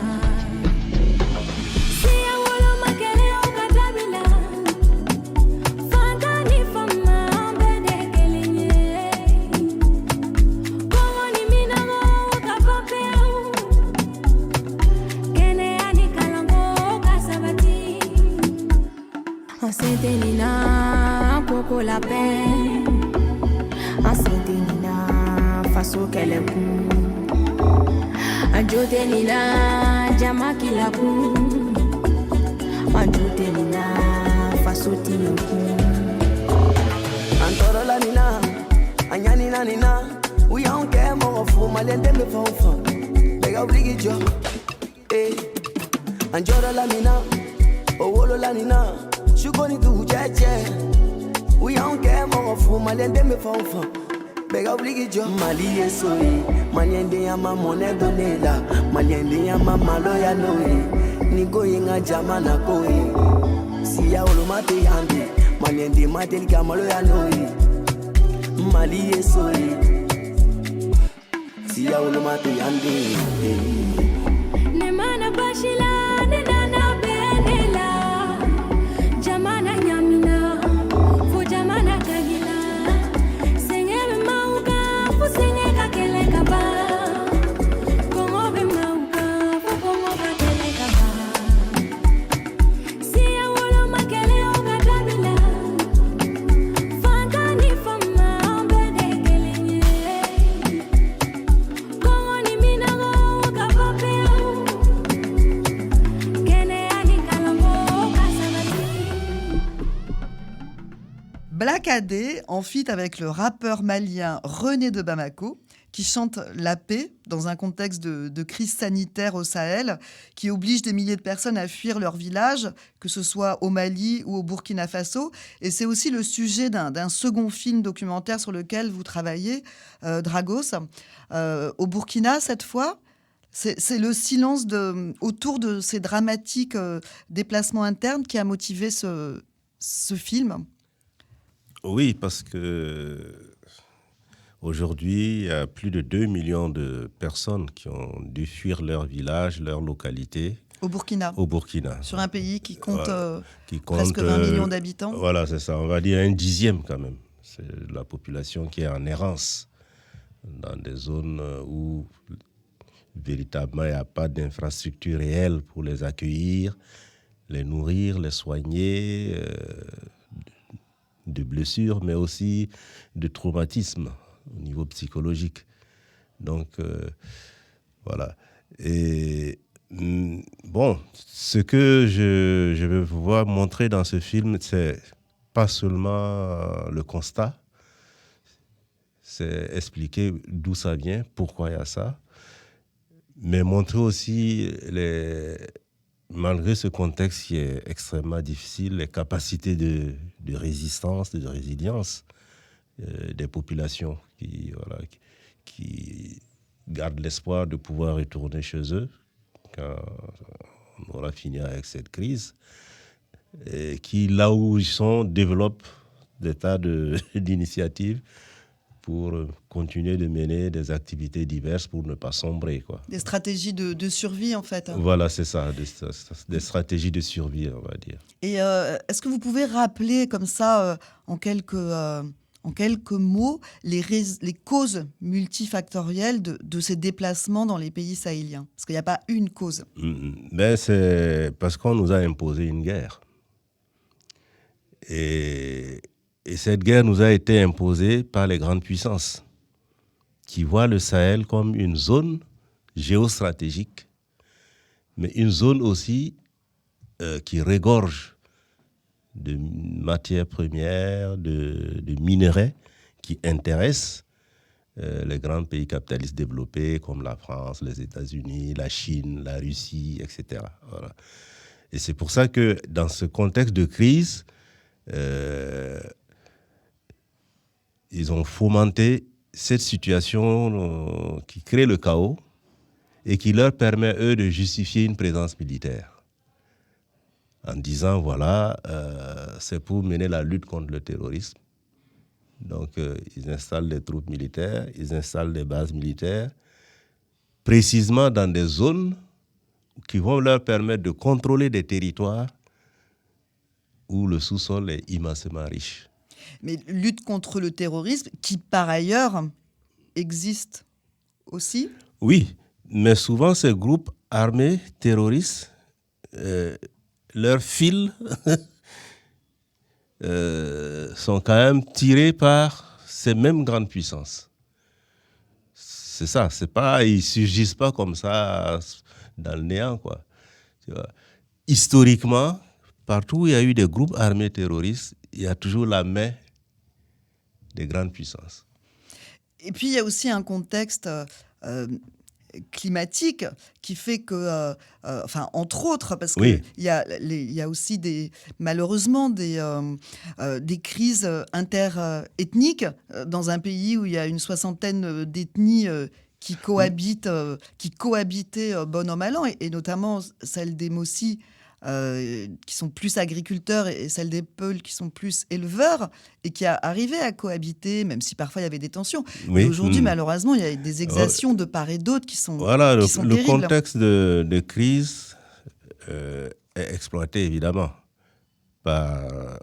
F: Siya wolo makele o katabila. Fantani fama bede kelenye. Kongo ni minamo kapapeu. Kene ani kalango kasabati. Enceinte nina popo la paix. Enceinte nina faso keleku. Ajote nina jama kilaku. Ajote nina faso tinuku.
G: Antoro la nina, anyani na nina. We don't care more for my land and the phone. Bega obligi jo. Anjoro la nina, owolo la nina. Shukoni tu cheche. We don't care more for my land and the phone. Bega obligi jo. Mali esoi, maliende ya mamone donela. Maliende ya mamalo ya noe. Niko inga jamana koe. Siya olomate yande. Maliende matel kamalo ya noe. Mali esoi. Siya olomate yande.
F: Nemana bashila, nenana benela. Jamana nyamina, fo jamana kagila. Sengebe mauka, fo senge kakele kaba. Kongo be mauka, fo kongo kakele kaba. Siya wolo makele o katabila. Fantani fama bede kelenye.
A: Black Adé en feat avec le rappeur malien René de Bamako, qui chante la paix dans un contexte de crise sanitaire au Sahel, qui oblige des milliers de personnes à fuir leur village, que ce soit au Mali ou au Burkina Faso. Et c'est aussi le sujet d'un second film documentaire sur lequel vous travaillez, Dragos. Au Burkina, cette fois, c'est le silence autour de ces dramatiques déplacements internes qui a motivé ce film.
B: Oui, parce que aujourd'hui, il y a plus de 2 millions de personnes qui ont dû fuir leur village, leur localité.
A: Au Burkina.
B: Sur
A: un pays qui compte,
B: qui compte
A: presque 20 millions d'habitants.
B: Voilà, c'est ça. On va dire 1/10 quand même. C'est la population qui est en errance dans des zones où véritablement il n'y a pas d'infrastructure réelle pour les accueillir, les nourrir, les soigner, de blessures, mais aussi de traumatismes au niveau psychologique. Donc, voilà. Et bon, ce que je vais pouvoir montrer dans ce film, c'est pas seulement le constat, c'est expliquer d'où ça vient, pourquoi il y a ça, mais montrer aussi, malgré ce contexte qui est extrêmement difficile, les capacités de résistance, de résilience des populations qui gardent l'espoir de pouvoir retourner chez eux quand on aura fini avec cette crise, et qui, là où ils sont, développent des tas d'initiatives pour continuer de mener des activités diverses pour ne pas sombrer, quoi.
A: Des stratégies de survie, en fait.
B: Voilà, c'est ça, des stratégies de survie, on va dire.
A: Et est-ce que vous pouvez rappeler comme ça, en quelques mots, les causes multifactorielles de ces déplacements dans les pays sahéliens? Parce qu'il n'y a pas une cause.
B: Ben c'est parce qu'on nous a imposé une guerre. Et cette guerre nous a été imposée par les grandes puissances qui voient le Sahel comme une zone géostratégique, mais une zone aussi qui regorge de matières premières, de minerais qui intéressent les grands pays capitalistes développés comme la France, les États-Unis, la Chine, la Russie, etc. Voilà. Et c'est pour ça que dans ce contexte de crise, ils ont fomenté cette situation qui crée le chaos et qui leur permet, eux, de justifier une présence militaire. En disant, voilà, c'est pour mener la lutte contre le terrorisme. Donc, ils installent des troupes militaires, ils installent des bases militaires, précisément dans des zones qui vont leur permettre de contrôler des territoires où le sous-sol est immensément riche.
A: Mais lutte contre le terrorisme, qui par ailleurs existe aussi.
B: Oui, mais souvent ces groupes armés terroristes, leurs fils sont quand même tirés par ces mêmes grandes puissances. C'est ça, c'est pas, ils surgissent pas comme ça dans le néant, quoi. Tu vois. Historiquement, partout où il y a eu des groupes armés terroristes, il y a toujours la main des grandes puissances.
A: Et puis, il y a aussi un contexte climatique qui fait que, entre autres, parce qu'il y a aussi malheureusement des crises interethniques dans un pays où il y a une soixantaine d'ethnies qui cohabitaient bon an mal an, et notamment celle des Mossi, qui sont plus agriculteurs, et celle des Peuls qui sont plus éleveurs, et qui a arrivé à cohabiter, même si parfois il y avait des tensions. Mais aujourd'hui, malheureusement, il y a des exactions de part et d'autre qui sont
B: voilà,
A: qui sont
B: le
A: terribles.
B: contexte de crise est exploité évidemment par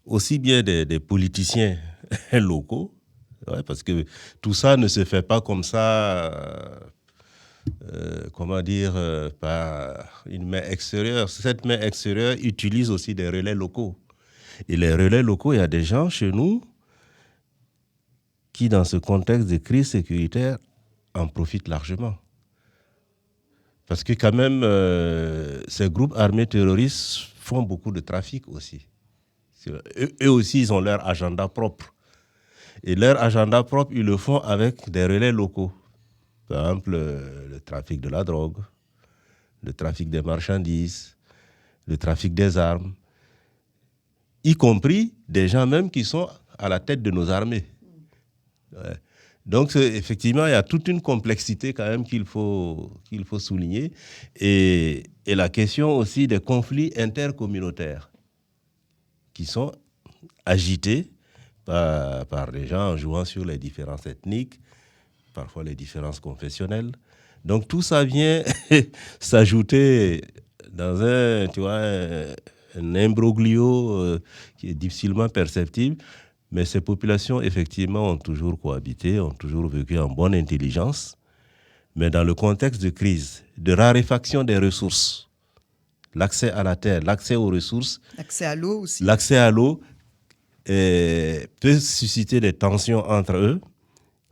B: aussi bien des politiciens locaux, parce que tout ça ne se fait pas comme ça... par une main extérieure. Cette main extérieure utilise aussi des relais locaux. Et les relais locaux, il y a des gens chez nous qui, dans ce contexte de crise sécuritaire, en profitent largement. Parce que quand même, ces groupes armés terroristes font beaucoup de trafic aussi. Eux aussi, ils ont leur agenda propre. Et leur agenda propre, ils le font avec des relais locaux. Par exemple, le trafic de la drogue, le trafic des marchandises, le trafic des armes, y compris des gens même qui sont à la tête de nos armées. Ouais. Donc, effectivement, il y a toute une complexité quand même qu'il faut souligner. Et la question aussi des conflits intercommunautaires qui sont agités par les gens en jouant sur les différences ethniques, parfois les différences confessionnelles. Donc, tout ça vient s'ajouter dans un imbroglio qui est difficilement perceptible. Mais ces populations, effectivement, ont toujours cohabité, ont toujours vécu en bonne intelligence. Mais dans le contexte de crise, de raréfaction des ressources, l'accès à la terre, l'accès aux ressources,
A: L'accès à l'eau aussi.
B: l'accès à l'eau peut susciter des tensions entre eux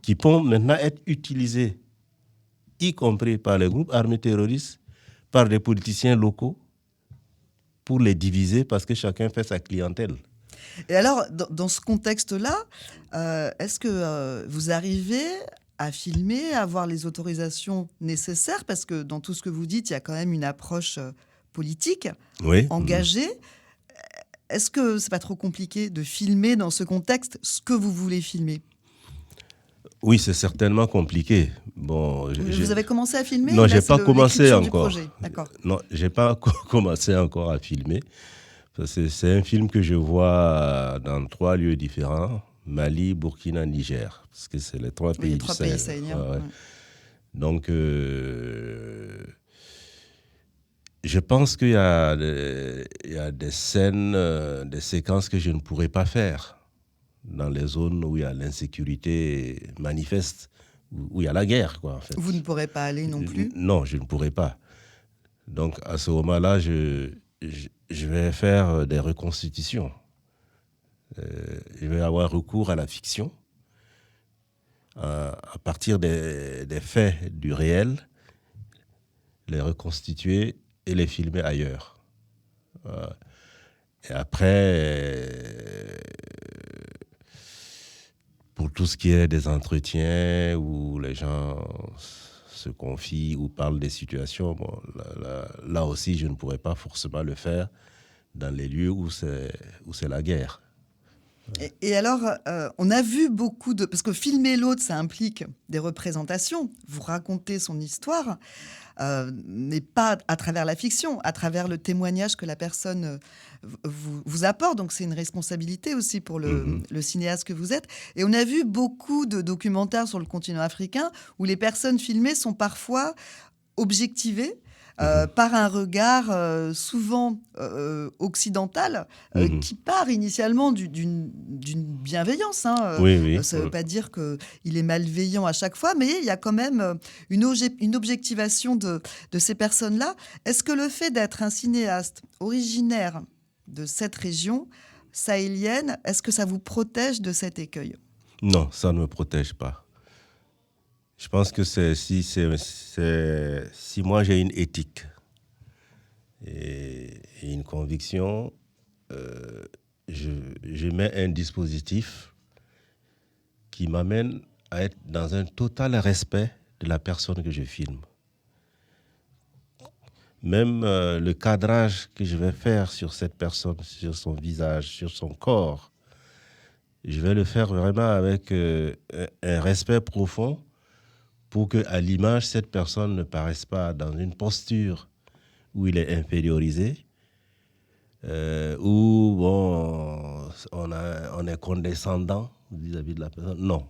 B: qui peuvent maintenant être utilisées, y compris par les groupes armés terroristes, par des politiciens locaux, pour les diviser parce que chacun fait sa clientèle.
A: Et alors, dans ce contexte-là, est-ce que vous arrivez à filmer, à avoir les autorisations nécessaires? Parce que dans tout ce que vous dites, il y a quand même une approche politique,
B: Oui.
A: engagée. Est-ce que c'est pas trop compliqué de filmer dans ce contexte ce que vous voulez filmer?
B: Oui, c'est certainement compliqué. Bon,
A: Vous avez commencé à filmer?
B: Non,
A: Là,
B: j'ai
A: c'est
B: pas commencé
A: l'écriture du
B: encore.
A: projet. D'accord.
B: Non, j'ai pas commencé encore à filmer. C'est un film que je vois dans 3 lieux différents, Mali, Burkina, Niger, parce que c'est les 3 pays
A: Les
B: du
A: 3
B: Sahel.
A: pays sahéliens.
B: Ouais, ouais.
A: Ouais.
B: Donc, je pense qu'il y a des scènes, des séquences que je ne pourrais pas faire dans les zones où il y a l'insécurité manifeste, où il y a la guerre, quoi, en fait.
A: Vous ne pourrez pas aller non plus?
B: Non, je ne pourrais pas. Donc, à ce moment-là, je vais faire des reconstitutions. Je vais avoir recours à la fiction à partir des faits du réel, les reconstituer et les filmer ailleurs. Et après, pour tout ce qui est des entretiens où les gens se confient ou parlent des situations, bon, là aussi, je ne pourrais pas forcément le faire dans les lieux où c'est la guerre.
A: Et alors, on a vu beaucoup de... Parce que filmer l'autre, ça implique des représentations. Vous racontez son histoire, mais pas à travers la fiction, à travers le témoignage que la personne vous apporte. Donc, c'est une responsabilité aussi pour le cinéaste que vous êtes. Et on a vu beaucoup de documentaires sur le continent africain où les personnes filmées sont parfois objectivées par un regard souvent occidental qui part initialement d'une bienveillance.
B: Oui.
A: Ça ne veut pas dire qu'il est malveillant à chaque fois, mais il y a quand même une objectivation de ces personnes-là. Est-ce que le fait d'être un cinéaste originaire de cette région sahélienne, est-ce que ça vous protège de cet écueil?
B: Non, ça ne me protège pas. Je pense que si moi j'ai une éthique et une conviction, je mets un dispositif qui m'amène à être dans un total respect de la personne que je filme. Même le cadrage que je vais faire sur cette personne, sur son visage, sur son corps, je vais le faire vraiment avec un respect profond pour qu'à l'image, cette personne ne paraisse pas dans une posture où il est infériorisé, où on est condescendant vis-à-vis de la personne. Non.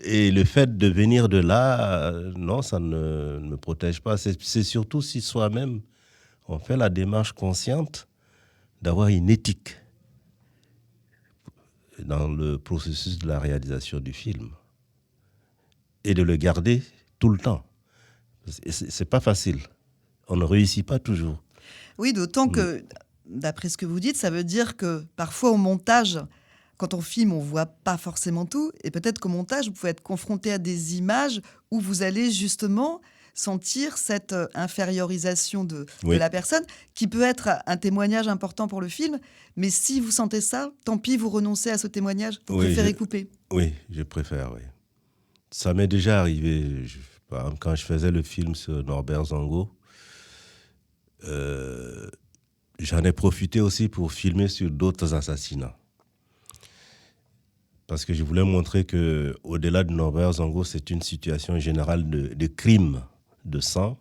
B: Et le fait de venir de là, non, ça ne me protège pas. C'est surtout si soi-même, on fait la démarche consciente d'avoir une éthique dans le processus de la réalisation du film. Et de le garder tout le temps. C'est pas facile. On ne réussit pas toujours.
A: Oui, d'autant que, d'après ce que vous dites, ça veut dire que parfois au montage, quand on filme, on ne voit pas forcément tout. Et peut-être qu'au montage, vous pouvez être confronté à des images où vous allez justement sentir cette infériorisation de
B: Oui.
A: la personne, qui peut être un témoignage important pour le film, mais si vous sentez ça, tant pis, vous renoncez à ce témoignage, vous
B: Oui,
A: préférez couper.
B: Oui, je préfère, oui. Ça m'est déjà arrivé, par exemple, quand je faisais le film sur Norbert Zongo, j'en ai profité aussi pour filmer sur d'autres assassinats. Parce que je voulais montrer qu'au-delà de Norbert Zongo, c'est une situation générale de crime, de sang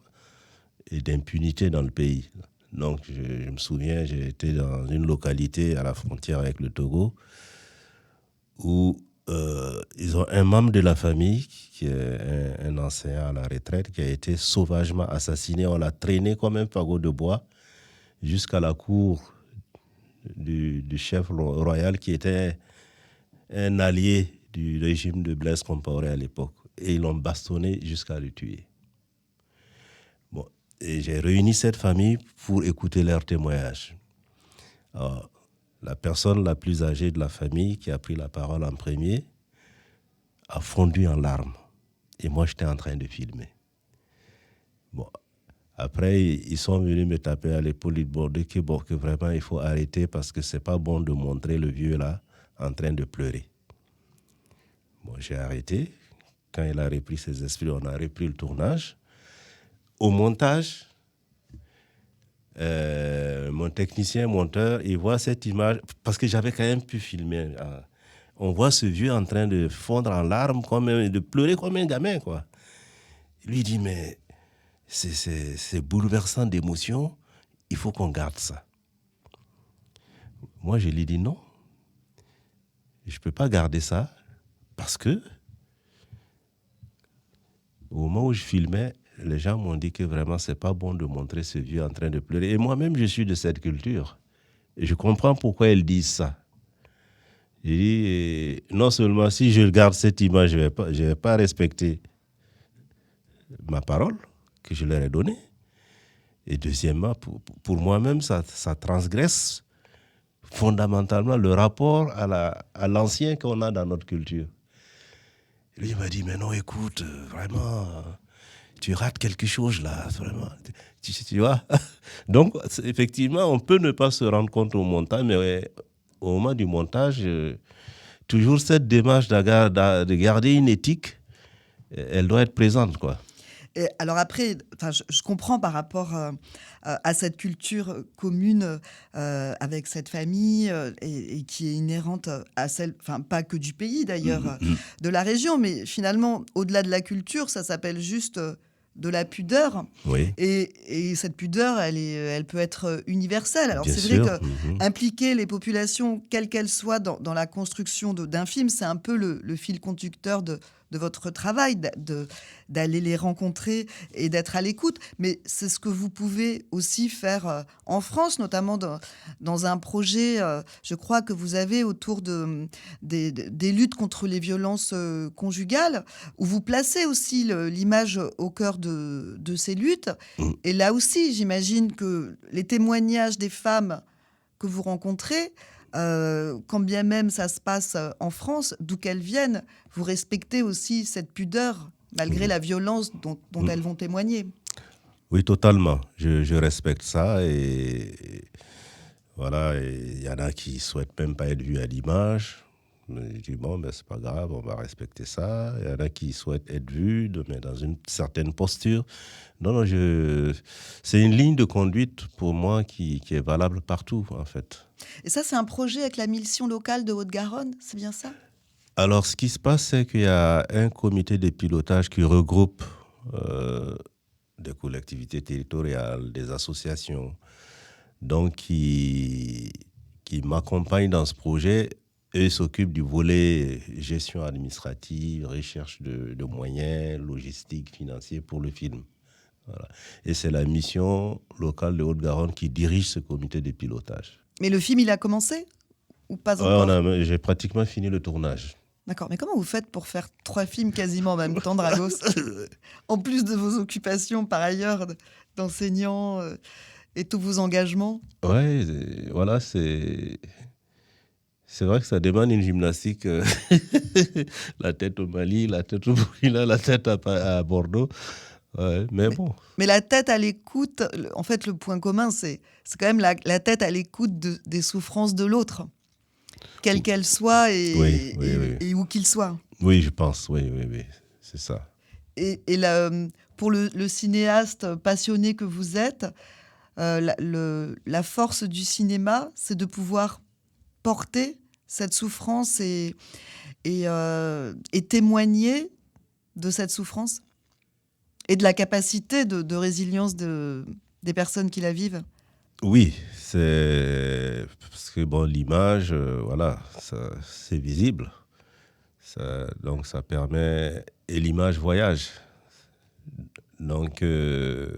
B: et d'impunité dans le pays. Donc, je me souviens, j'ai été dans une localité à la frontière avec le Togo où ils ont un membre de la famille, qui est un enseignant à la retraite, qui a été sauvagement assassiné. On l'a traîné comme un fagot de bois jusqu'à la cour du chef royal, qui était un allié du régime de Blaise Compaoré à l'époque. Et ils l'ont bastonné jusqu'à le tuer. Bon, et j'ai réuni cette famille pour écouter leurs témoignages. Alors, la personne la plus âgée de la famille, qui a pris la parole en premier, a fondu en larmes. Et moi, j'étais en train de filmer. Bon, après, ils sont venus me taper à l'épaule et dire que vraiment, il faut arrêter parce que c'est pas bon de montrer le vieux là en train de pleurer. Bon, j'ai arrêté. Quand il a repris ses esprits, on a repris le tournage. Au montage, mon technicien monteur, il voit cette image, parce que j'avais quand même pu filmer. On voit ce vieux en train de fondre en larmes, de pleurer comme un gamin, quoi. Il lui dit, mais c'est bouleversant d'émotion, il faut qu'on garde ça. Moi, je lui dis non, je ne peux pas garder ça, parce que au moment où je filmais, les gens m'ont dit que vraiment, c'est pas bon de montrer ce vieux en train de pleurer. Et moi-même, je suis de cette culture. Et je comprends pourquoi ils disent ça. J'ai dit, non seulement si je garde cette image, je vais pas respecter ma parole que je leur ai donnée. Et deuxièmement, pour moi-même, ça transgresse fondamentalement le rapport à l'ancien qu'on a dans notre culture. Et lui, il m'a dit, mais non, écoute, vraiment, tu rates quelque chose là, vraiment. Tu vois. Donc, effectivement, on peut ne pas se rendre compte au montage, mais au moment du montage, toujours cette démarche de garder une éthique, elle doit être présente, quoi.
A: Et alors après, je comprends par rapport à cette culture commune avec cette famille et qui est inhérente à celle, pas que du pays d'ailleurs, de la région, mais finalement, au-delà de la culture, ça s'appelle juste de la pudeur.
B: Oui.
A: Et cette pudeur, elle peut être universelle. Alors
B: Bien
A: c'est
B: sûr.
A: vrai qu'impliquer les populations, quelles qu'elles soient, dans la construction d'un film, c'est un peu le fil conducteur de votre travail, d'aller les rencontrer et d'être à l'écoute. Mais c'est ce que vous pouvez aussi faire en France, notamment dans un projet, je crois, que vous avez autour des luttes contre les violences conjugales, où vous placez aussi l'image au cœur de ces luttes. Et là aussi, j'imagine que les témoignages des femmes que vous rencontrez, quand bien même ça se passe en France, d'où qu'elles viennent, vous respectez aussi cette pudeur, malgré la violence dont elles vont témoigner.
B: Oui, totalement. Je respecte ça. Et voilà, il y en a qui ne souhaitent même pas être vus à l'image. Je dis, bon, ben, c'est pas grave, on va respecter ça. Il y en a qui souhaitent être vus, mais dans une certaine posture. Non, c'est une ligne de conduite pour moi qui est valable partout, en fait.
A: Et ça, c'est un projet avec la mission locale de Haute-Garonne, c'est bien ça ?
B: Alors, ce qui se passe, c'est qu'il y a un comité de pilotage qui regroupe des collectivités territoriales, des associations, donc qui m'accompagnent dans ce projet. Eux s'occupent du volet gestion administrative, recherche de moyens, logistique, financier pour le film. Voilà. Et c'est la mission locale de Haute-Garonne qui dirige ce comité de pilotage.
A: Mais le film, il a commencé ou pas encore ?
B: J'ai pratiquement fini le tournage.
A: D'accord, mais comment vous faites pour faire 3 films quasiment en même temps, Dragos ? En plus de vos occupations par ailleurs d'enseignant et tous vos engagements ?
B: Ouais, voilà, c'est vrai que ça demande une gymnastique. La tête au Mali, la tête au Burkina, la tête à Bordeaux. Ouais, mais bon.
A: Mais la tête à l'écoute, en fait, le point commun, c'est quand même la tête à l'écoute des souffrances de l'autre, quelle qu'elle soit
B: Oui.
A: et où qu'il soit.
B: Oui, je pense, oui, c'est ça.
A: Et pour le cinéaste passionné que vous êtes, la force du cinéma, c'est de pouvoir porter cette souffrance et témoigner de cette souffrance et de la capacité de résilience des personnes qui la vivent.
B: Oui, c'est parce que bon, l'image, voilà, c'est visible. Donc ça permet, et l'image voyage. Donc ce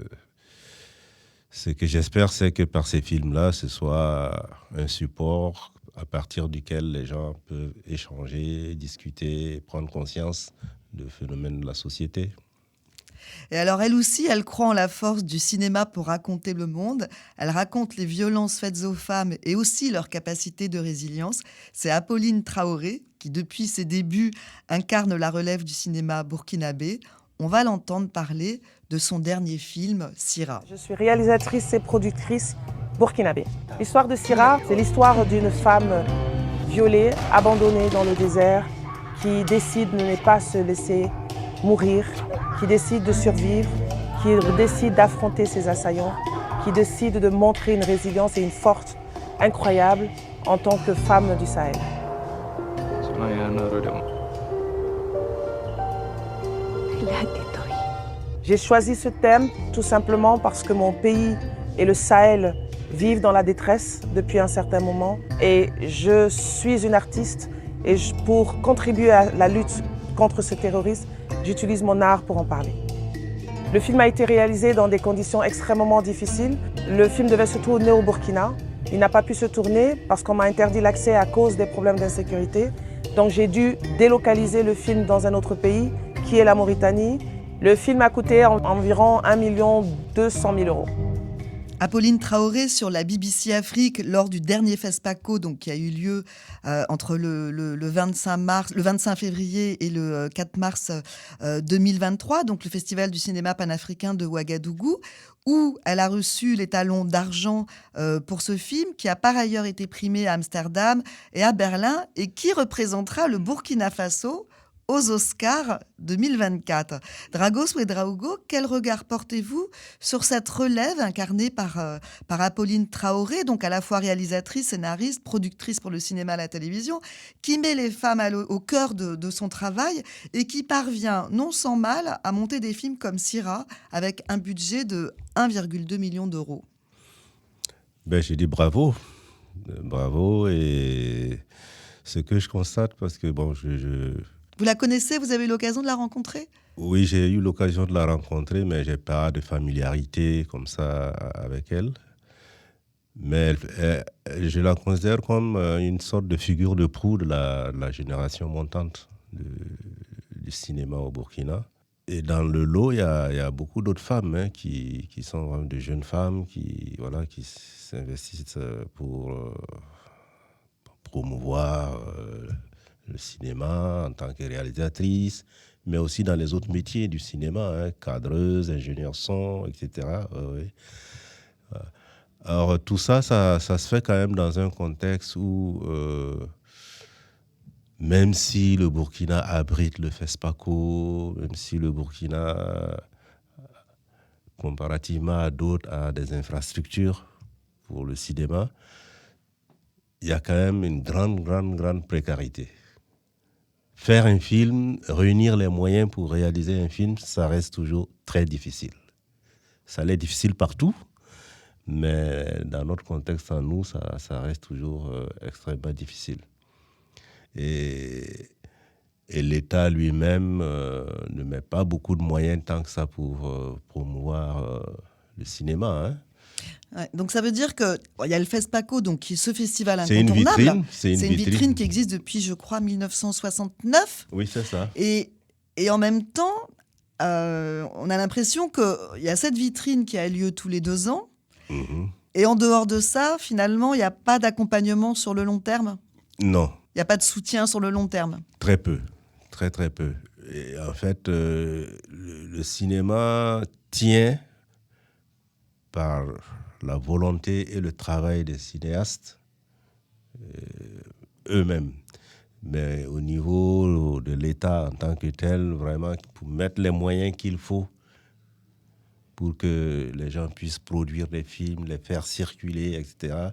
B: que j'espère, c'est que par ces films-là, ce soit un support à partir duquel les gens peuvent échanger, discuter, prendre conscience de phénomènes de la société.
A: Et alors, elle aussi, elle croit en la force du cinéma pour raconter le monde. Elle raconte les violences faites aux femmes et aussi leur capacité de résilience. C'est Apolline Traoré qui, depuis ses débuts, incarne la relève du cinéma burkinabé. On va l'entendre parler de son dernier film, Sira.
E: Je suis réalisatrice et productrice burkinabé. L'histoire de Sira, c'est l'histoire d'une femme violée, abandonnée dans le désert, qui décide de ne pas se laisser mourir, qui décide de survivre, qui décide d'affronter ses assaillants, qui décide de montrer une résilience et une force incroyable en tant que femme du Sahel. J'ai choisi ce thème tout simplement parce que mon pays et le Sahel vivent dans la détresse depuis un certain moment et je suis une artiste et pour contribuer à la lutte contre ce terrorisme, j'utilise mon art pour en parler. Le film a été réalisé dans des conditions extrêmement difficiles. Le film devait se tourner au Burkina. Il n'a pas pu se tourner parce qu'on m'a interdit l'accès à cause des problèmes d'insécurité. Donc j'ai dû délocaliser le film dans un autre pays, qui est la Mauritanie. Le film a coûté environ 1 200 000 euros.
A: Apolline Traoré sur la BBC Afrique lors du dernier FESPACO, donc qui a eu lieu entre le 25 février et le 4 mars 2023, donc le Festival du cinéma panafricain de Ouagadougou, où elle a reçu l'étalon d'argent pour ce film, qui a par ailleurs été primé à Amsterdam et à Berlin, et qui représentera le Burkina Faso aux Oscars 2024. Dragos Ouedraogo, quel regard portez-vous sur cette relève incarnée par Apolline Traoré, donc à la fois réalisatrice, scénariste, productrice pour le cinéma et la télévision, qui met les femmes au cœur de son travail et qui parvient, non sans mal, à monter des films comme Sira avec un budget de 1,2 million d'euros?
B: J'ai dit bravo. Bravo. Et ce que je constate, parce que bon,
A: Vous la connaissez? Vous avez eu l'occasion de la rencontrer?
B: Oui, j'ai eu l'occasion de la rencontrer, mais je n'ai pas de familiarité comme ça avec elle. Mais je la considère comme une sorte de figure de proue de la génération montante du cinéma au Burkina. Et dans le lot, il y a beaucoup d'autres femmes qui sont vraiment de jeunes femmes qui s'investissent pour promouvoir le cinéma en tant que réalisatrice, mais aussi dans les autres métiers du cinéma, cadreuse, ingénieur son, etc. Alors tout ça se fait quand même dans un contexte où, même si le Burkina abrite le FESPACO, même si le Burkina, comparativement à d'autres, a des infrastructures pour le cinéma, il y a quand même une grande précarité. Faire un film, réunir les moyens pour réaliser un film, ça reste toujours très difficile. Ça l'est difficile partout, mais dans notre contexte, en nous, ça reste toujours extrêmement difficile. Et l'État lui-même ne met pas beaucoup de moyens tant que ça pour promouvoir le cinéma.
A: Ouais, donc ça veut dire qu'il y a le FESPACO, donc qui est ce festival incontournable.
B: C'est une
A: vitrine qui existe depuis, je crois, 1969.
B: Oui, c'est ça.
A: Et en même temps, on a l'impression qu'il y a cette vitrine qui a lieu tous les 2 ans.
B: Mm-hmm.
A: Et en dehors de ça, finalement, il n'y a pas d'accompagnement sur le long terme?
B: Non.
A: Il n'y a pas de soutien sur le long terme?
B: Très peu. Très peu. Et en fait, le cinéma tient par la volonté et le travail des cinéastes eux-mêmes. Mais au niveau de l'État en tant que tel, vraiment, pour mettre les moyens qu'il faut pour que les gens puissent produire des films, les faire circuler, etc.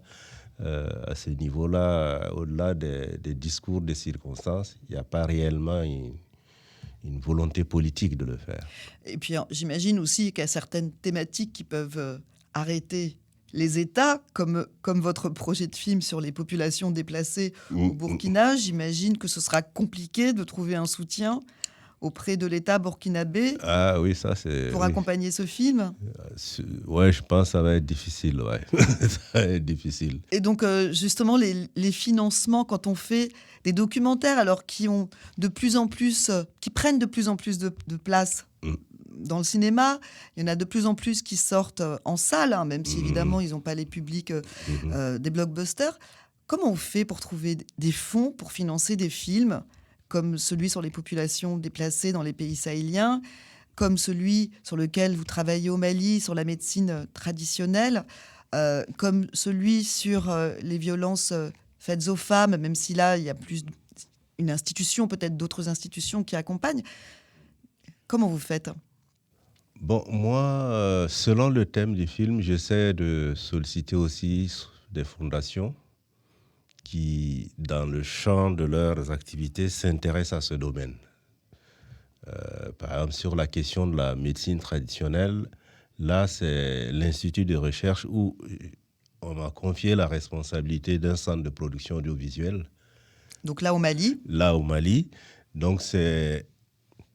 B: À ce niveau-là, au-delà des discours, des circonstances, il n'y a pas réellement une volonté politique de le faire.
A: Et puis, j'imagine aussi qu'il y a certaines thématiques qui peuvent arrêter les États, comme votre projet de film sur les populations déplacées au Burkina. J'imagine que ce sera compliqué de trouver un soutien auprès de l'État burkinabé
B: Ah oui, ça c'est...
A: pour accompagner ce film.
B: Ouais, je pense que ça va être difficile, ouais. Ça va être difficile.
A: Et donc, justement, les financements, quand on fait des documentaires, alors qui ont de plus en plus, qui prennent de plus en plus de place dans le cinéma, il y en a de plus en plus qui sortent en salle, hein, même si évidemment ils n'ont pas les publics des blockbusters. Comment on fait pour trouver des fonds pour financer des films comme celui sur les populations déplacées dans les pays sahéliens, comme celui sur lequel vous travaillez au Mali, sur la médecine traditionnelle, comme celui sur les violences faites aux femmes, même si là, il y a plus une institution, peut-être d'autres institutions qui accompagnent. Comment vous faites ?
B: Bon, moi, selon le thème du film, j'essaie de solliciter aussi des fondations qui, dans le champ de leurs activités, s'intéressent à ce domaine. Par exemple, sur la question de la médecine traditionnelle, là, c'est l'Institut de recherche où on m'a confié la responsabilité d'un centre de production audiovisuelle.
A: Donc là, au Mali ?
B: Là, au Mali. Donc,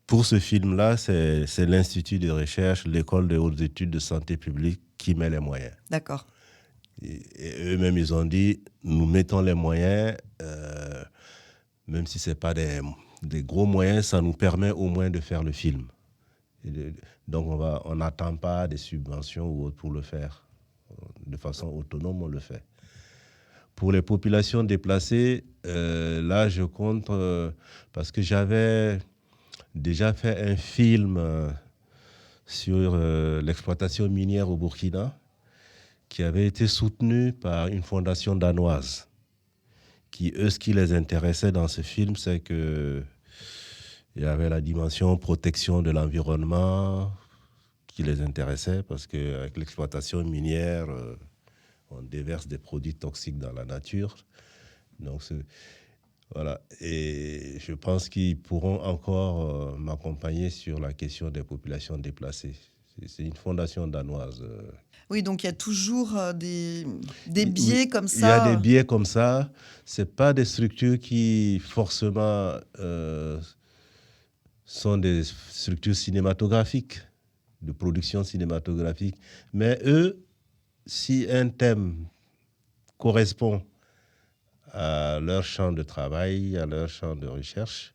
B: pour ce film-là, c'est l'Institut de recherche, l'École des hautes études de santé publique qui met les moyens.
A: D'accord.
B: Et eux-mêmes, ils ont dit, nous mettons les moyens, même si ce n'est pas des gros moyens, ça nous permet au moins de faire le film. Donc, on n'attend pas des subventions ou autres pour le faire. De façon autonome, on le fait. Pour les populations déplacées, là, je compte, parce que j'avais déjà fait un film sur l'exploitation minière au Burkina, qui avait été soutenu par une fondation danoise. Eux, ce qui les intéressait dans ce film, c'est qu'il y avait la dimension protection de l'environnement qui les intéressait, parce qu'avec l'exploitation minière, on déverse des produits toxiques dans la nature. Donc, voilà. Et je pense qu'ils pourront encore m'accompagner sur la question des populations déplacées. C'est une fondation danoise.
A: Oui, donc il y a toujours des biais comme ça.
B: Il y a des biais comme ça. Ce n'est pas des structures qui, forcément, sont des structures cinématographiques, de production cinématographique. Mais eux, si un thème correspond à leur champ de travail, à leur champ de recherche,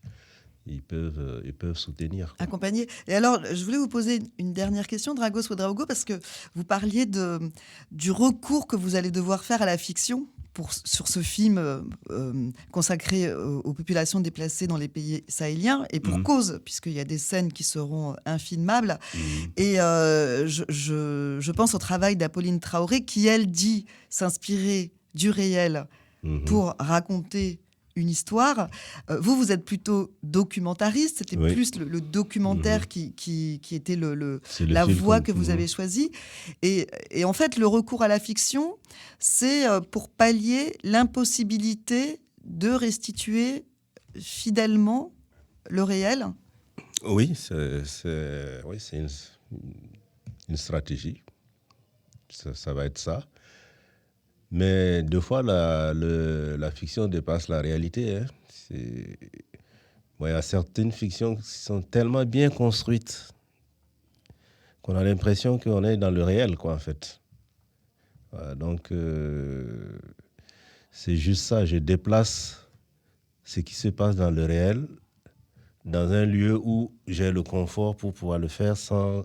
B: ils peuvent soutenir.
A: Accompagner. Et alors, je voulais vous poser une dernière question, Dragos Ouedraogo, parce que vous parliez du recours que vous allez devoir faire à la fiction sur ce film consacré aux populations déplacées dans les pays sahéliens, et pour cause, puisqu'il y a des scènes qui seront infilmables. Et je pense au travail d'Apolline Traoré, qui, elle, dit s'inspirer du réel pour raconter une histoire. Vous êtes plutôt documentariste, c'était plus le documentaire qui était la voie que vous avez choisie. Et en fait, le recours à la fiction, c'est pour pallier l'impossibilité de restituer fidèlement le réel.
B: Oui, c'est une stratégie. Ça va être ça. Mais deux fois, la fiction dépasse la réalité. Hein. Il y a certaines fictions qui sont tellement bien construites qu'on a l'impression qu'on est dans le réel, quoi, en fait. Voilà, donc, c'est juste ça. Je déplace ce qui se passe dans le réel dans un lieu où j'ai le confort pour pouvoir le faire sans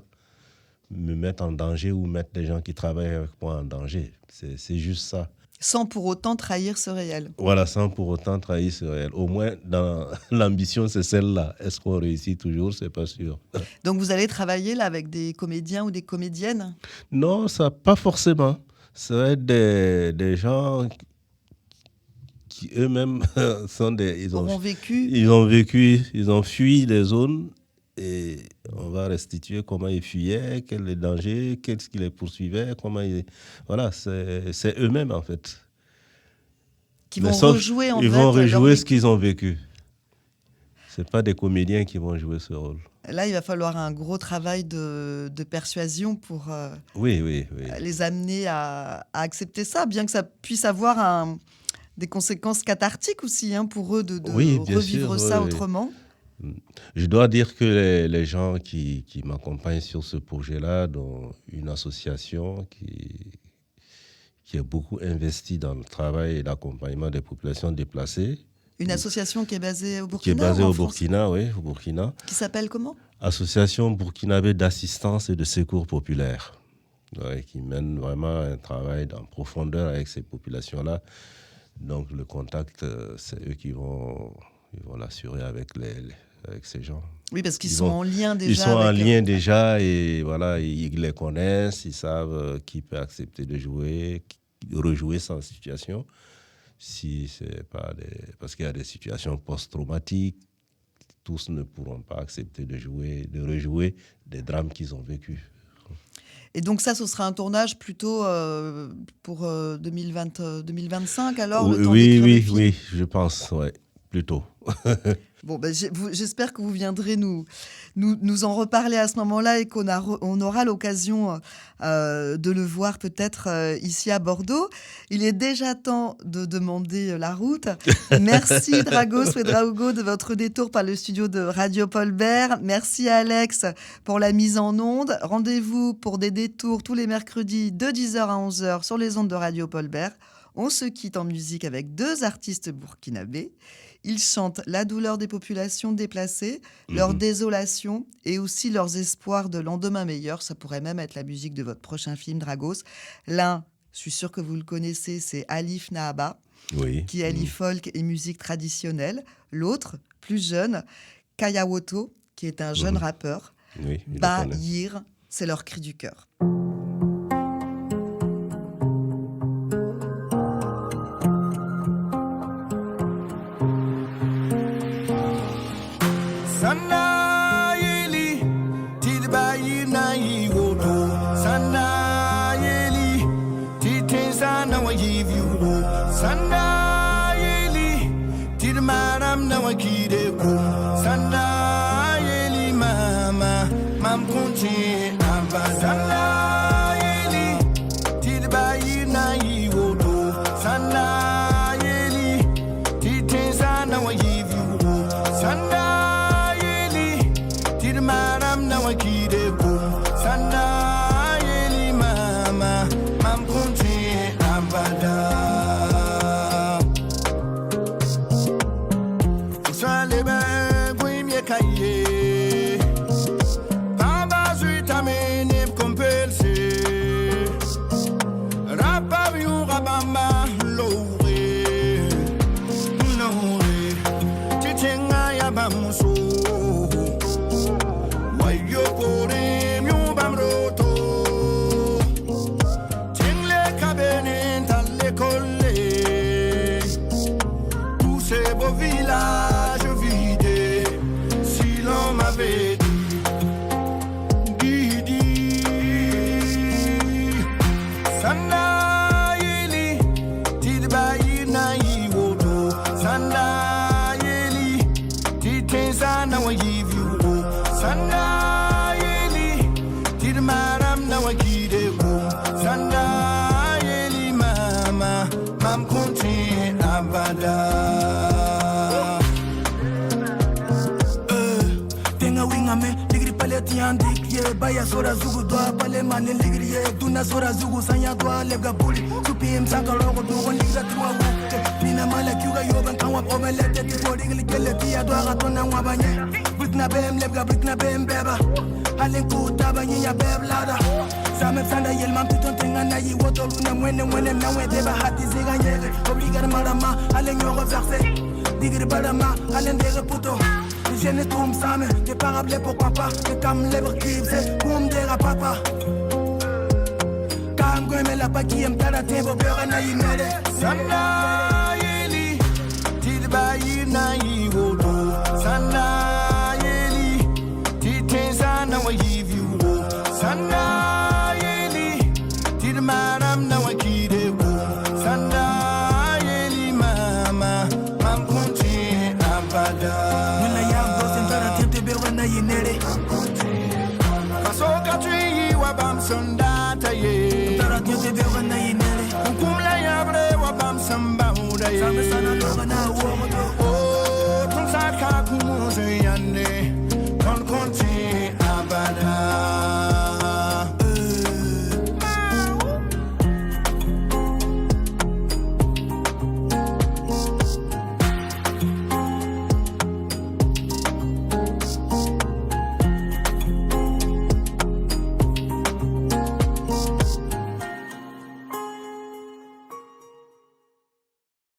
B: me mettre en danger ou mettre les gens qui travaillent avec moi en danger. C'est juste ça.
A: Sans pour autant trahir ce réel.
B: Voilà, sans pour autant trahir ce réel. Au moins, dans l'ambition, c'est celle-là. Est-ce qu'on réussit toujours? C'est pas sûr.
A: Donc vous allez travailler là avec des comédiens ou des comédiennes?
B: Non, ça pas forcément. Ça va être des gens qui eux-mêmes sont des... Ils ont vécu, ils ont fui les zones et on va restituer comment ils fuyaient, quels les dangers, qu'est-ce qui les poursuivait, comment ils... Voilà, c'est eux-mêmes en fait.
A: Qui vont rejouer en fait.
B: Ils vont rejouer ce qu'ils ont vécu. C'est pas des comédiens qui vont jouer ce rôle.
A: Là, il va falloir un gros travail de persuasion pour
B: oui.
A: les amener à accepter ça, bien que ça puisse avoir des conséquences cathartiques aussi pour eux de revivre ça autrement.
B: Je dois dire que les gens qui m'accompagnent sur ce projet-là, dont une association qui est beaucoup investie dans le travail et l'accompagnement des populations déplacées.
A: Une association qui est basée au Burkina?
B: Qui est basée au Burkina, oui, au Burkina.
A: Qui s'appelle comment?
B: Association burkinabé d'assistance et de secours populaire. Ouais, qui mène vraiment un travail en profondeur avec ces populations-là. Donc le contact, c'est eux qui vont l'assurer avec ces gens.
A: Oui, parce qu'ils sont en lien déjà.
B: Ils sont en lien déjà et voilà, ils les connaissent, ils savent qui peut accepter de rejouer sans situation. Si c'est pas parce qu'il y a des situations post-traumatiques, tous ne pourront pas accepter de rejouer des drames qu'ils ont vécus.
A: Et donc ça, ce sera un tournage plutôt pour 2025 alors?
B: Oui, je pense, ouais, plutôt.
A: Bon, j'espère que vous viendrez nous en reparler à ce moment-là et qu'on aura l'occasion de le voir peut-être ici à Bordeaux. Il est déjà temps de demander la route. Merci Dragos Ouedraogo de votre détour par le studio de Radio Paul Bert. Merci Alex pour la mise en onde. Rendez-vous pour des détours tous les mercredis de 10h à 11h sur les ondes de Radio Paul Bert. On se quitte en musique avec 2 artistes burkinabés. Ils chantent la douleur des populations déplacées, leur désolation et aussi leurs espoirs de lendemain meilleur. Ça pourrait même être la musique de votre prochain film, Dragos. L'un, je suis sûre que vous le connaissez, c'est Alif Nahaba, qui allie folk et musique traditionnelle. L'autre, plus jeune, Kayawoto, qui est un jeune rappeur. Bahir, c'est leur cri du cœur.
H: Baya sora zugu doa pale mane ligriye Duna sora zugu sanya doa lebga buli Supi msaka logo dogo ligra tuwa wukte Nina mala kyuga yoban kanwa omelete Tipo rigli kele tiya doa gatona wabanye Britna bem lebga britna bem beba Halin kutaba nyinya beb lada Same sanda yelman piton tenga na yi woto luna mwene na we deba hati ziga balama, allez nous reverser. Digri balama, allez ndere puto. Je ne tombe ça, mais t'es pas rappelé pour papa. Et comme les briques, c'est comme des papa. Comme quand la pa qui aime ta la tempo, beurre na yinere.
C: Sana yeli, tilba yina yigoto. Sana yeli, tite sana wa yivu. Sana yeli, tilmaram na wa kideko. Sana yeli mama, mam kunti abada.
H: Nuna ya bosen ta la tempo, beurre na yinere.
C: Kasoka tui wa bam sondata ye.
H: Ta la tempo, beurre na yinere.
C: Kumla yabre wa bam samba uda ye.
H: Sama sana loga na uomoto.